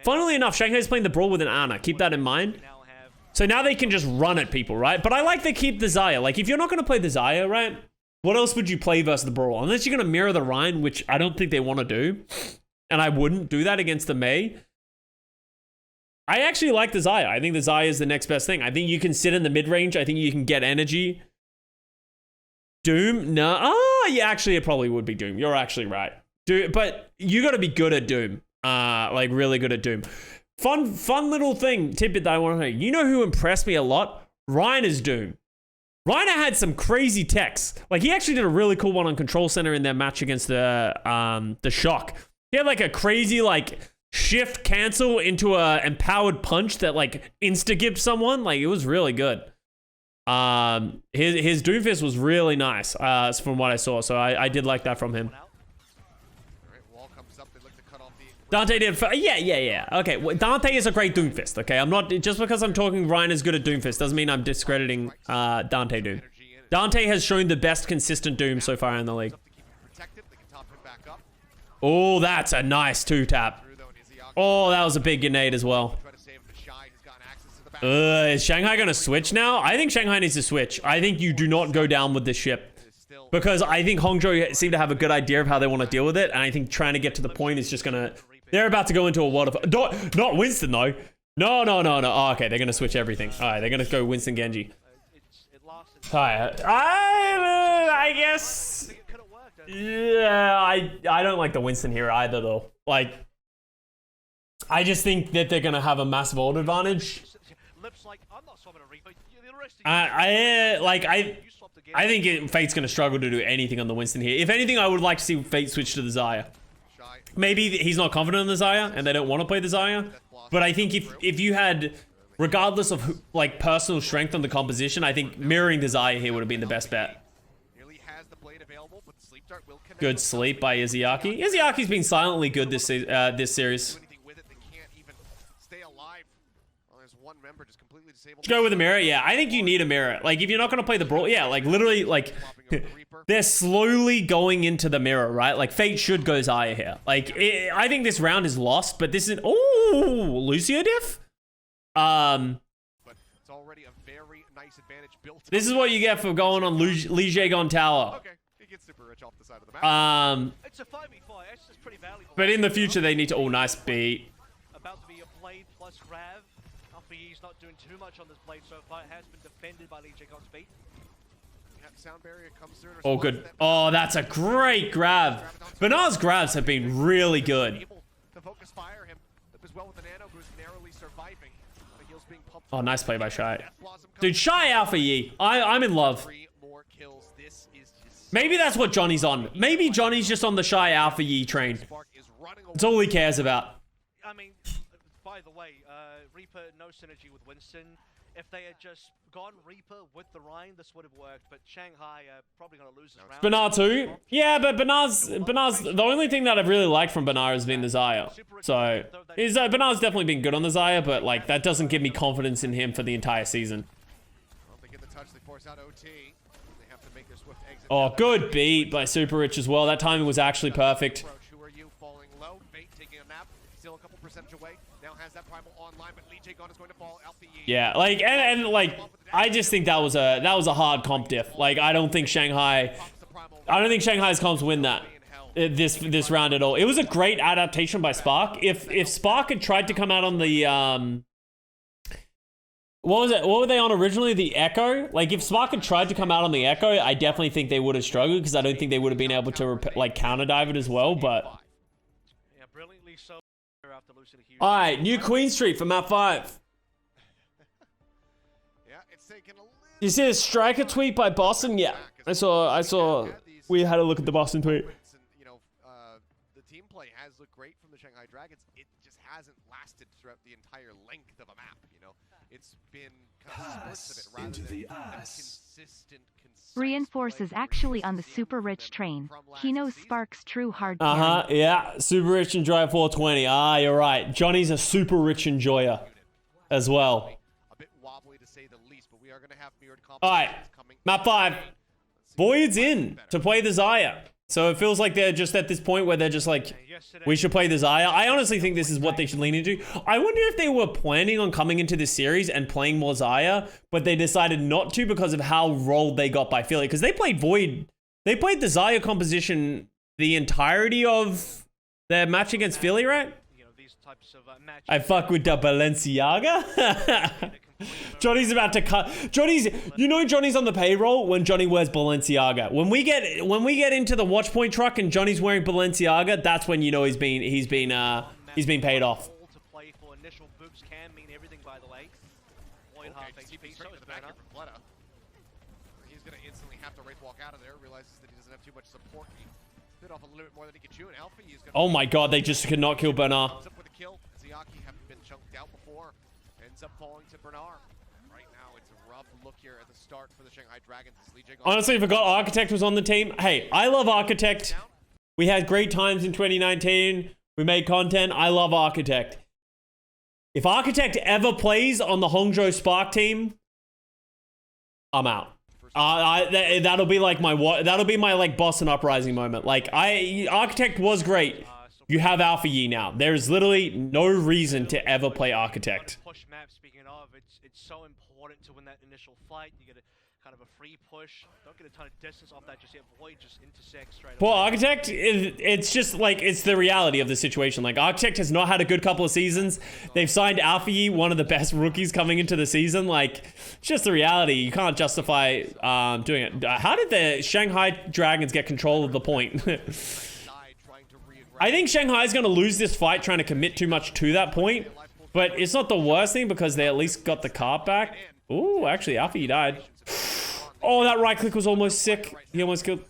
Funnily enough, Shanghai's playing the Brawl with an Ana. Keep that in mind. So now they can just run at people, right? But I like they keep the Xayah. Like, if you're not going to play the Xayah, right? What else would you play versus the Brawl? Unless you're going to mirror the Rhine, which I don't think they want to do. And I wouldn't do that against the Mei. I actually like the Xayah. I think the Xayah is the next best thing. I think you can sit in the mid-range. I think you can get energy. Doom? No. Oh, yeah, actually, it probably would be Doom. You're actually right. But you got to be good at Doom. Like, really good at Doom. Fun little tidbit that I want to know. You know who impressed me a lot? Reiner's Doom. Reiner had some crazy techs. Like, he actually did a really cool one on Control Center in their match against the Shock. He had, like, a crazy, like, shift cancel into a empowered punch that, like, insta-gibbed someone. Like, it was really good. His Doomfist was really nice, from what I saw. So I did like that from him. Dante did... Yeah. Okay, well, Dante is a great Doomfist, okay? I'm not... Just because I'm talking Ryan is good at Doomfist doesn't mean I'm discrediting Dante Doom. Dante has shown the best consistent Doom so far in the league. Oh, that's a nice 2-tap. Oh, that was a big grenade as well. Is Shanghai going to switch now? I think Shanghai needs to switch. I think you do not go down with this ship. Because I think Hangzhou seem to have a good idea of how they want to deal with it. And I think trying to get to the point is just going to... They're about to go into a water... Not Winston, though. No. Oh, okay, they're going to switch everything. All right, they're going to go Winston Genji. Alright, I guess... Yeah, I don't like the Winston here either, though. Like... I just think that they're going to have a massive ult advantage. I think Fate's going to struggle to do anything on the Winston here. If anything, I would like to see Fate switch to the Xayah. Maybe he's not confident in the Xayah and they don't want to play the Xayah. But I think if you had, regardless of like personal strength on the composition, I think mirroring the Xayah here would have been the best bet. Good sleep by Izzyaki. Izziaki's been silently good this series. Let's go with a mirror. Yeah, I think you need a mirror. Like, if you're not going to play the Brawl, yeah, like, literally, like, they're slowly going into the mirror, right? Like, Fate should go Xayah here. Like, I think this round is lost, but this is... Oh, Lucio diff? This is what you get for going on Li Jaegon Tower. Okay, he gets super rich off the side of the map. It's a 5v5. It's pretty valuable. But in the future, they need to... Oh, nice beat. About to be a Blade plus Grav. Alpha Yi's not doing too much on this blade so far. It has been defended by Lee Jae-gon's feet. Sound barrier comes through. Oh, good. Oh, that's a great grab. Bernard's grabs have been really good. Able to focus fire him as well with the nano boost, narrowly surviving. The heals being pumped. Oh, nice play by Shy. Dude, Shy Alpha Yi. I'm in love. 3 more kills. This is just Maybe that's what Johnny's on. Maybe Johnny's just on the Shy Alpha Yi train. Spark is running away. That's all he cares about. I mean, by the way, Reaper, no synergy with Winston. If they had just gone Reaper with the Rhine, this would have worked, but Shanghai probably going to lose this round. Bernard too? Yeah, but Bernard's the only thing that I've really liked from Bernard has been the Zaya. So, Bernard's definitely been good on the Zaya, but like that doesn't give me confidence in him for the entire season. Well, they get the touch, they force out OT. They have to make their swift exit. Oh, good beat by Super Rich as well. That timing was actually perfect. Who are you? Falling low. Bait taking a nap. Still a couple percentage away. Now has that primal online, but Lee Jae-gon is going to fall. Alpha Yi. Yeah, like and like I just think that was a hard comp diff. Like I don't think Shanghai's comps win that this round at all. It was a great adaptation by Spark. If Spark had tried to come out on the what was it? What were they on originally? The Echo? Like if Spark had tried to come out on the Echo, I definitely think they would have struggled because I don't think they would have been able to like counter dive it as well, but Yeah, brilliantly so after losing a huge. all right, new Queen Street for map 5. Yeah, it's taken a little. You see a striker tweet by Boston? Yeah, I saw. We had a look at the Boston tweet. And, you know, the team play has looked great from the Shanghai Dragons. It just hasn't lasted throughout the entire length of a map. You know, it's been kind of splits of it rather than consistent. Reinforce is actually on the Super Rich train. He knows Spark's true hard carry. Yeah, Super Rich Enjoyer 420. Ah, you're right. Johnny's a Super Rich Enjoyer as well. A bit wobbly to say the least, but we are going to have mirrored All right, coming. map 5. Void's in to play the Zaya. So it feels like they're just at this point where they're just like, we should play the Zaya. I honestly think this is what they should lean into. I wonder if they were planning on coming into this series and playing more Zaya, but they decided not to because of how rolled they got by Philly. Because they played Void. They played the Zaya composition the entirety of their match against Philly, right? You know, these types of matches. I fuck with the Balenciaga. Johnny's about to cut. Johnny's on the payroll when Johnny wears Balenciaga. When we get into the watch point truck and Johnny's wearing Balenciaga, that's when you know he's been paid off. To play for initial boops can mean everything, by the way. Lloyd half HP, so is Bernard. He's going to instantly have to race walk out of there. Realizes that he doesn't have too much support. He bit off a little bit more than he could chew. And Alpha, he's going to. Oh my God! They just could not kill Bernard. Comes up with a kill. Ziyaki having been chunked out before, ends up falling to Bernard. Right now, it's a rough look here at the start for the Shanghai Dragons. Honestly, I forgot Architect was on the team. Hey, I love Architect. We had great times in 2019. We made content. I love Architect. If Architect ever plays on the Hangzhou Spark team, I'm out. That'll be like my like Boston Uprising moment. Like Architect was great. You have Alpha Yi now. There's literally no reason to ever play Architect. Push map, speaking of, it's so important to win that initial fight. You get a kind of a free push. Don't get a ton of distance off that just yet. Void just intersects straight away. Well, Architect, it's just like, it's the reality of the situation. Like, Architect has not had a good couple of seasons. They've signed Alpha Yi, one of the best rookies coming into the season. Like, it's just the reality. You can't justify doing it. How did the Shanghai Dragons get control of the point? I think Shanghai's going to lose this fight trying to commit too much to that point. But it's not the worst thing because they at least got the cart back. Ooh, actually, Alpha Yi died. Oh, that right click was almost sick. He almost killed.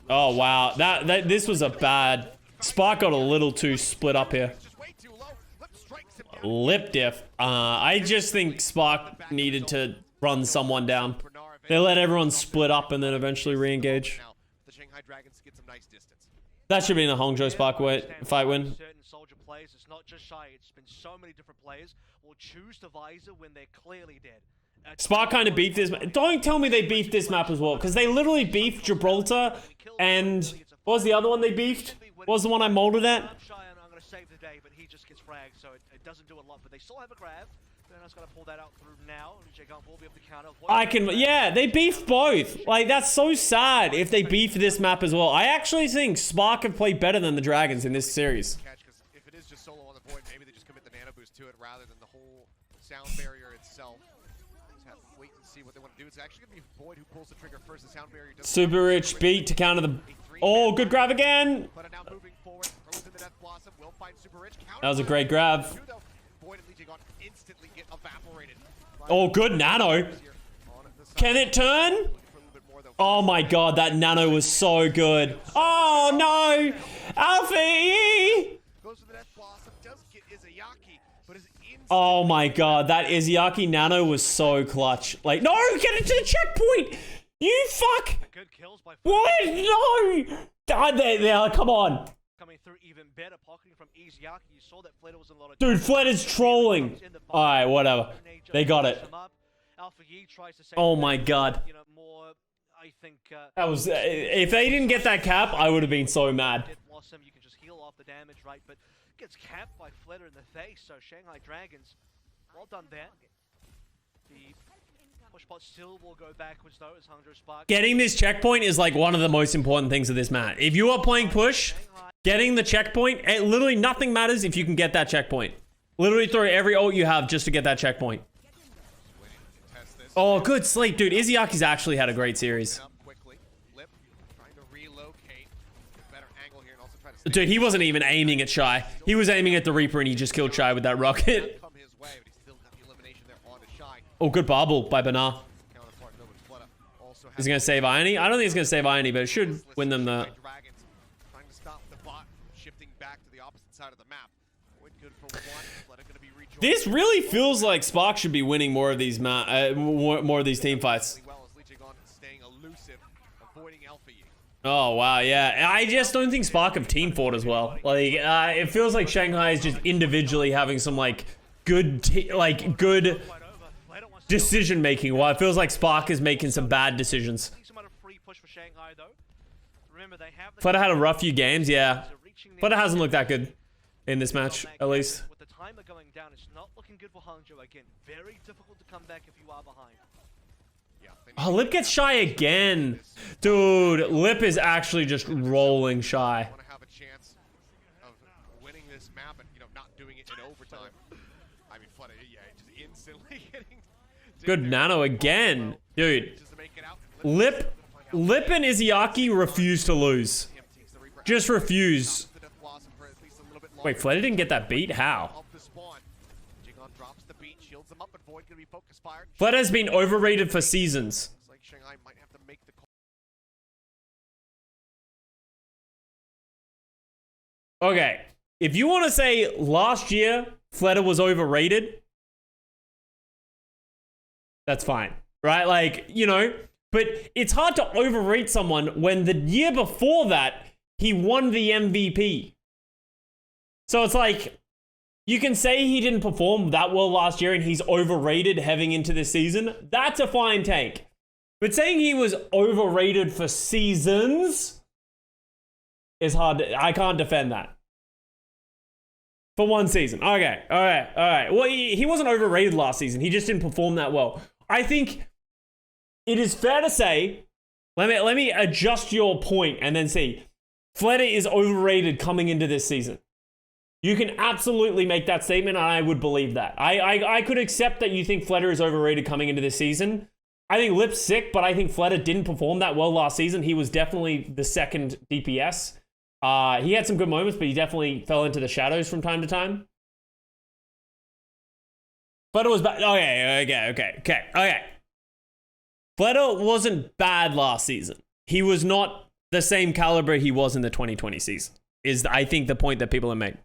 Oh, wow. This was a bad. Spark got a little too split up here. Lip diff. I just think Spark needed to run someone down. They let everyone split up and then eventually re-engage. That should be in a Hangzhou Spark fight win. Certain soldier players, it's not just Shy, it's been so many different players will choose the visor when they're clearly dead. Spark kind of beefed this. Don't tell me they beefed this map as well, because they literally beefed Gibraltar and what was the other one they beefed? What was the one I molded at? I'm going to save the day, but he just gets fragged, so it doesn't do a lot. But they still have a grab. Bernard's going to pull that out through now. Jacob will be able to counter. Yeah, they beefed both. Like, that's so sad if they beef this map as well. I actually think Spark have played better than the Dragons in this series. If it is just solo on the void, maybe they just commit the nano boost to it rather than the whole sound barrier itself. Just have to wait and see what they want to do. It's actually going to be Void who pulls the trigger first. The sound barrier doesn't Super rich beat to counter the. Oh, good grab again. But now moving forward, throws in the Death Blossom, will find Super Rich. That was a great grab. Void and Legion instantly get evaporated. Oh, good nano. Can it turn? Oh my god, that nano was so good. Oh no! Alfie! Goes to the Death Blossom, does get Izayaki, but is Oh my god, that Izayaki nano was so clutch. Like, no! Get it to the checkpoint! You fuck! Good kills by What? No! God, there, come on. coming through even better, pocketing from Izayaki. You saw that Fleta was in a lot of Dude, Fled is trolling. Alright, whatever. They got it. Oh my god. You know, more, I think, That was, if they didn't get that cap, I would have been so mad. Blossom, you can just heal off the damage, right? But gets capped by Fleta in the face, so Shanghai Dragons, well done there. The push bot still will go backwards though as Hangzhou Spark. Getting this checkpoint is like one of the most important things of this match. If you are playing push, getting the checkpoint, literally nothing matters if you can get that checkpoint. Literally throw every ult you have just to get that checkpoint. Oh, good sleep, dude. Izayaki's actually had a great series. Dude, he wasn't even aiming at Shy. He was aiming at the Reaper and he just killed Shy with that rocket. Oh, good bubble by Banar. Is he going to save Irony? I don't think he's going to save Irony, but it should win them the... This really feels like Spark should be winning more of these more of these team fights. Oh wow, yeah. I just don't think Spark have team fought as well. Like, it feels like Shanghai is just individually having some like good decision making, while it feels like Spark is making some bad decisions. Fleta had a rough few games, yeah. Fleta hasn't looked that good in this match, at least. With the timer going down, it's not looking good for Hangzhou again. Very difficult to come back if you are behind. Oh, Lip gets Shy again. Dude, Lip is actually just rolling Shy. Want to have a chance of winning this map and, you know, not doing it in overtime. I mean, Fleta, yeah, just instantly getting... Good nano again. Dude, Lip and Izayaki refuse to lose. Just refuse. Wait, Fleta didn't get that beat? How? Fleta has been overrated for seasons. Okay, if you want to say last year Fleta was overrated, that's fine, right? Like, you know, but it's hard to overrate someone when the year before that, he won the MVP. So it's like, you can say he didn't perform that well last year and he's overrated heading into this season. That's a fine take. But saying he was overrated for seasons is hard. I can't defend that. For one season. Okay. All right. Well, he wasn't overrated last season. He just didn't perform that well. I think it is fair to say, let me adjust your point and then see. Fleta is overrated coming into this season. You can absolutely make that statement, and I would believe that. I could accept that you think Fleta is overrated coming into this season. I think Lip's sick, but I think Fleta didn't perform that well last season. He was definitely the second DPS. He had some good moments, but he definitely fell into the shadows from time to time. Fleta was bad. Okay. Fleta wasn't bad last season. He was not the same caliber he was in the 2020 season, is I think the point that people are making.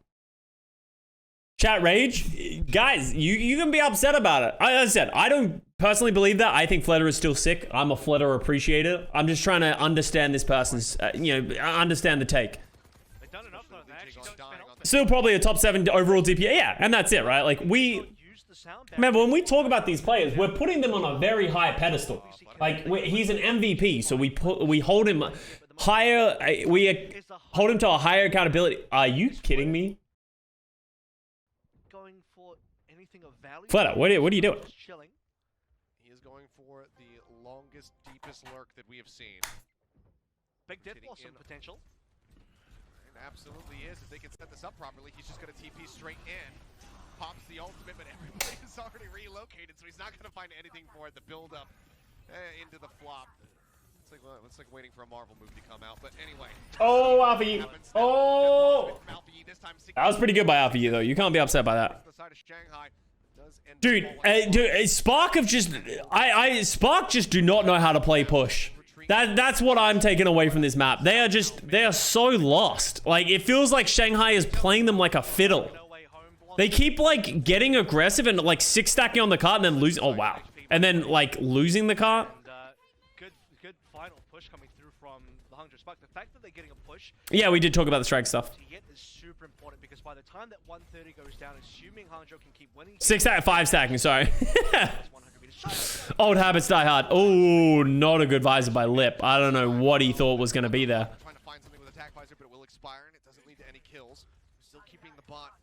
Chat rage, guys, you can be upset about it. As I said, I don't personally believe that. I think Fleta is still sick. I'm a Fleta appreciator. I'm just trying to understand this person's, understand the take. Still probably a top 7 overall DPS. Yeah, and that's it, right? Like, remember, when we talk about these players, we're putting them on a very high pedestal. Like, he's an MVP, so we hold him higher. We hold him to a higher accountability. Are you kidding me? Fleta, what are you doing? He is going for the longest, deepest lurk that we have seen. Big Death Blossom potential. It absolutely is. If they can set this up properly, he's just going to TP straight in. pops the ultimate, but everybody is already relocated, so he's not going to find anything for it. The build-up into the flop. It's like waiting for a Marvel movie to come out, but anyway. Oh, Alpha Yi. Oh! That was pretty good by Alpha Yi, though. You can't be upset by that. Dude, Spark have just... Spark just do not know how to play push. That's what I'm taking away from this map. They are so lost. Like, it feels like Shanghai is playing them like a fiddle. They keep, like, getting aggressive and, like, 6-stacking on the cart and then losing... Oh, wow. And then, like, losing the cart. Good final push coming through from the Hangzhou Spark. The fact that they're getting a push... Yeah, we did talk about the strike stuff. ...is super important because by the time that 130 goes down, assuming Hangzhou can keep winning... 5 stacking, sorry. Old habits die hard. Oh, not a good visor by Lip. I don't know what he thought was going to be there. Trying to find something with attack visor, but it will expire and it doesn't lead to any kills. Still keeping the bot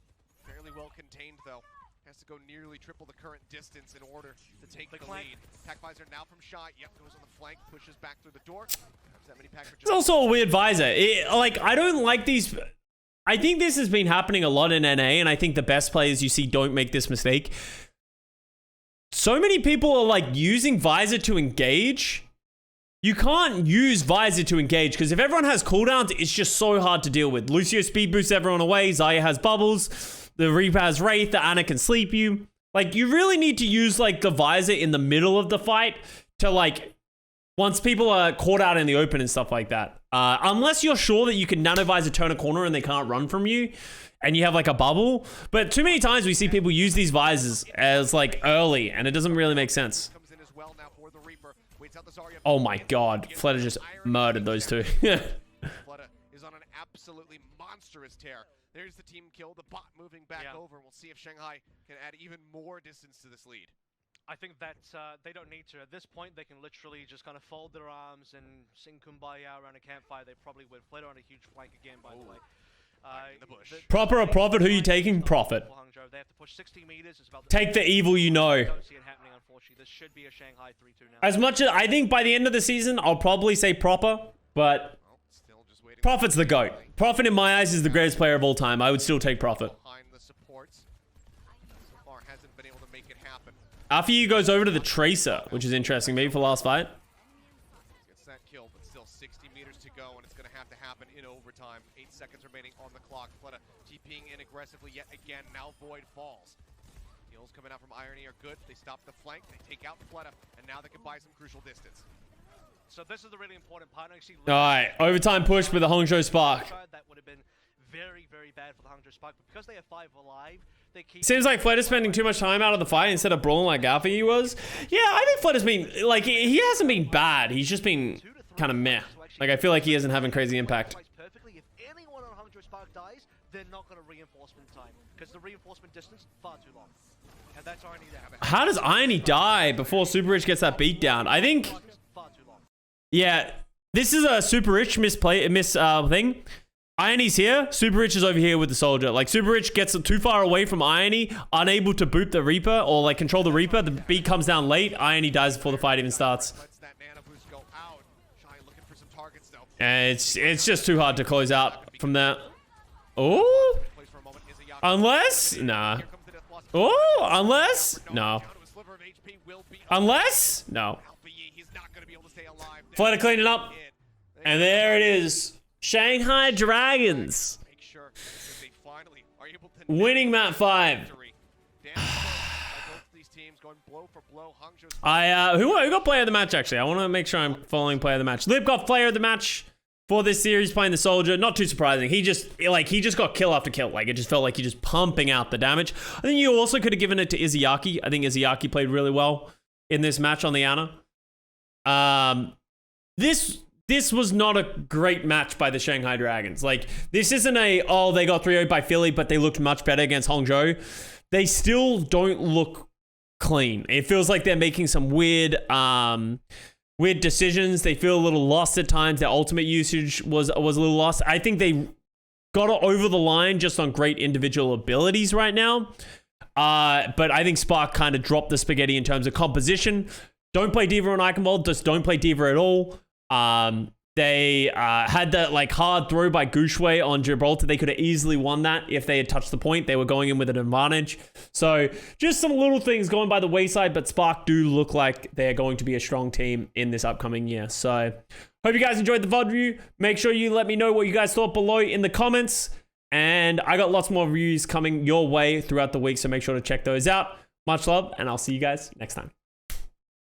fairly well contained, though. Has to go nearly triple the current distance in order to take the lead. Attack visor now from Shy. Yep, goes on the flank, pushes back through the door. It's also a weird visor. Like, I don't like these... I think this has been happening a lot in NA, and I think the best players you see don't make this mistake. So many people are, like, using visor to engage. You can't use visor to engage, because if everyone has cooldowns, it's just so hard to deal with. Lucio speed boosts everyone away. Xayah has bubbles. The Reaper has Wraith. The Ana can sleep you. Like, you really need to use, like, the visor in the middle of the fight to, like... Once people are caught out in the open and stuff like that. Unless you're sure that you can nano-visor turn a corner and they can't run from you. And you have like a bubble. But too many times we see people use these visors as like early. And it doesn't really make sense. Oh my god. Fleta just murdered those two. Fleta is on an absolutely monstrous tear. There's the team kill. The bot moving back over. We'll see if Shanghai can add even more distance to this lead. I think that they don't need to. At this point, they can literally just kind of fold their arms and sing Kumbaya around a campfire. They probably would. Fleta on a huge flank again, by the way. In the bush. Proper or Prophet? Who are you taking? Prophet. They have to push 60 meters. It's about Take the evil you know. Don't see it happening, unfortunately. This should be a Shanghai 3-2 now. As much as I think by the end of the season, I'll probably say Proper, but Prophet's the GOAT. Prophet in my eyes is the greatest player of all time. I would still take Prophet. Alpha Yi goes over to the Tracer, which is interesting. Maybe for last fight. Gets that kill, but still 60 meters to go, and it's going to have to happen in overtime. 8 seconds remaining on the clock. Fleta TPing in aggressively yet again. Now Void falls. Heals coming out from Irony are good. They stop the flank. They take out Fleta, and now they can buy some crucial distance. So this is the really important part. Alright, overtime push with the Hangzhou Spark. That would have been very, very bad for the Hangzhou Spark, but because they have 5 alive, they keep... Seems like Fleta's spending too much time out of the fight instead of brawling like Alpha Yi was. Yeah, I think Fleta's been, like, he hasn't been bad. He's just been kind of meh. Like, I feel like he isn't having crazy impact. Perfectly. If anyone on Hangzhou Spark dies, they're not going to reinforcement time, because the reinforcement distance far too long. And that's Irony there. How does Irony die before Super Rich gets that beat down? I think... Yeah, this is a Super Rich thing. Irony's here, Super Rich is over here with the Soldier. Like, Super Rich gets too far away from Irony, unable to boot the Reaper or, like, control the Reaper. The beat comes down late. Irony dies before the fight even starts. And it's just too hard to close out from there. Oh? Unless? Nah. Oh? Unless? No. Unless? No. Fleta cleaning up. And there it is. Shanghai Dragons winning map 5. Who got player of the match actually? I want to make sure I'm following player of the match. Lip got player of the match for this series playing the Soldier. Not too surprising. He just got kill after kill. Like, it just felt like he just pumping out the damage. I think you also could have given it to Izayaki. I think Izayaki played really well in this match on the Ana. This was not a great match by the Shanghai Dragons. Like, this isn't a, oh, they got 3-0 by Philly, but they looked much better against Hangzhou. They still don't look clean. It feels like they're making some weird decisions. They feel a little lost at times. Their ultimate usage was a little lost. I think they got it over the line just on great individual abilities right now. But I think Spark kind of dropped the spaghetti in terms of composition. Don't play D.Va on Iconvolt. Just don't play D.Va at all. They had that like hard throw by Gouchway on Gibraltar. They could have easily won that if they had touched the point. They were going in with an advantage. So just some little things going by the wayside, but Spark do look like they're going to be a strong team in this upcoming year. So hope you guys enjoyed the VOD review. Make sure you let me know what you guys thought below in the comments. And I got lots more reviews coming your way throughout the week, so make sure to check those out. Much love, and I'll see you guys next time.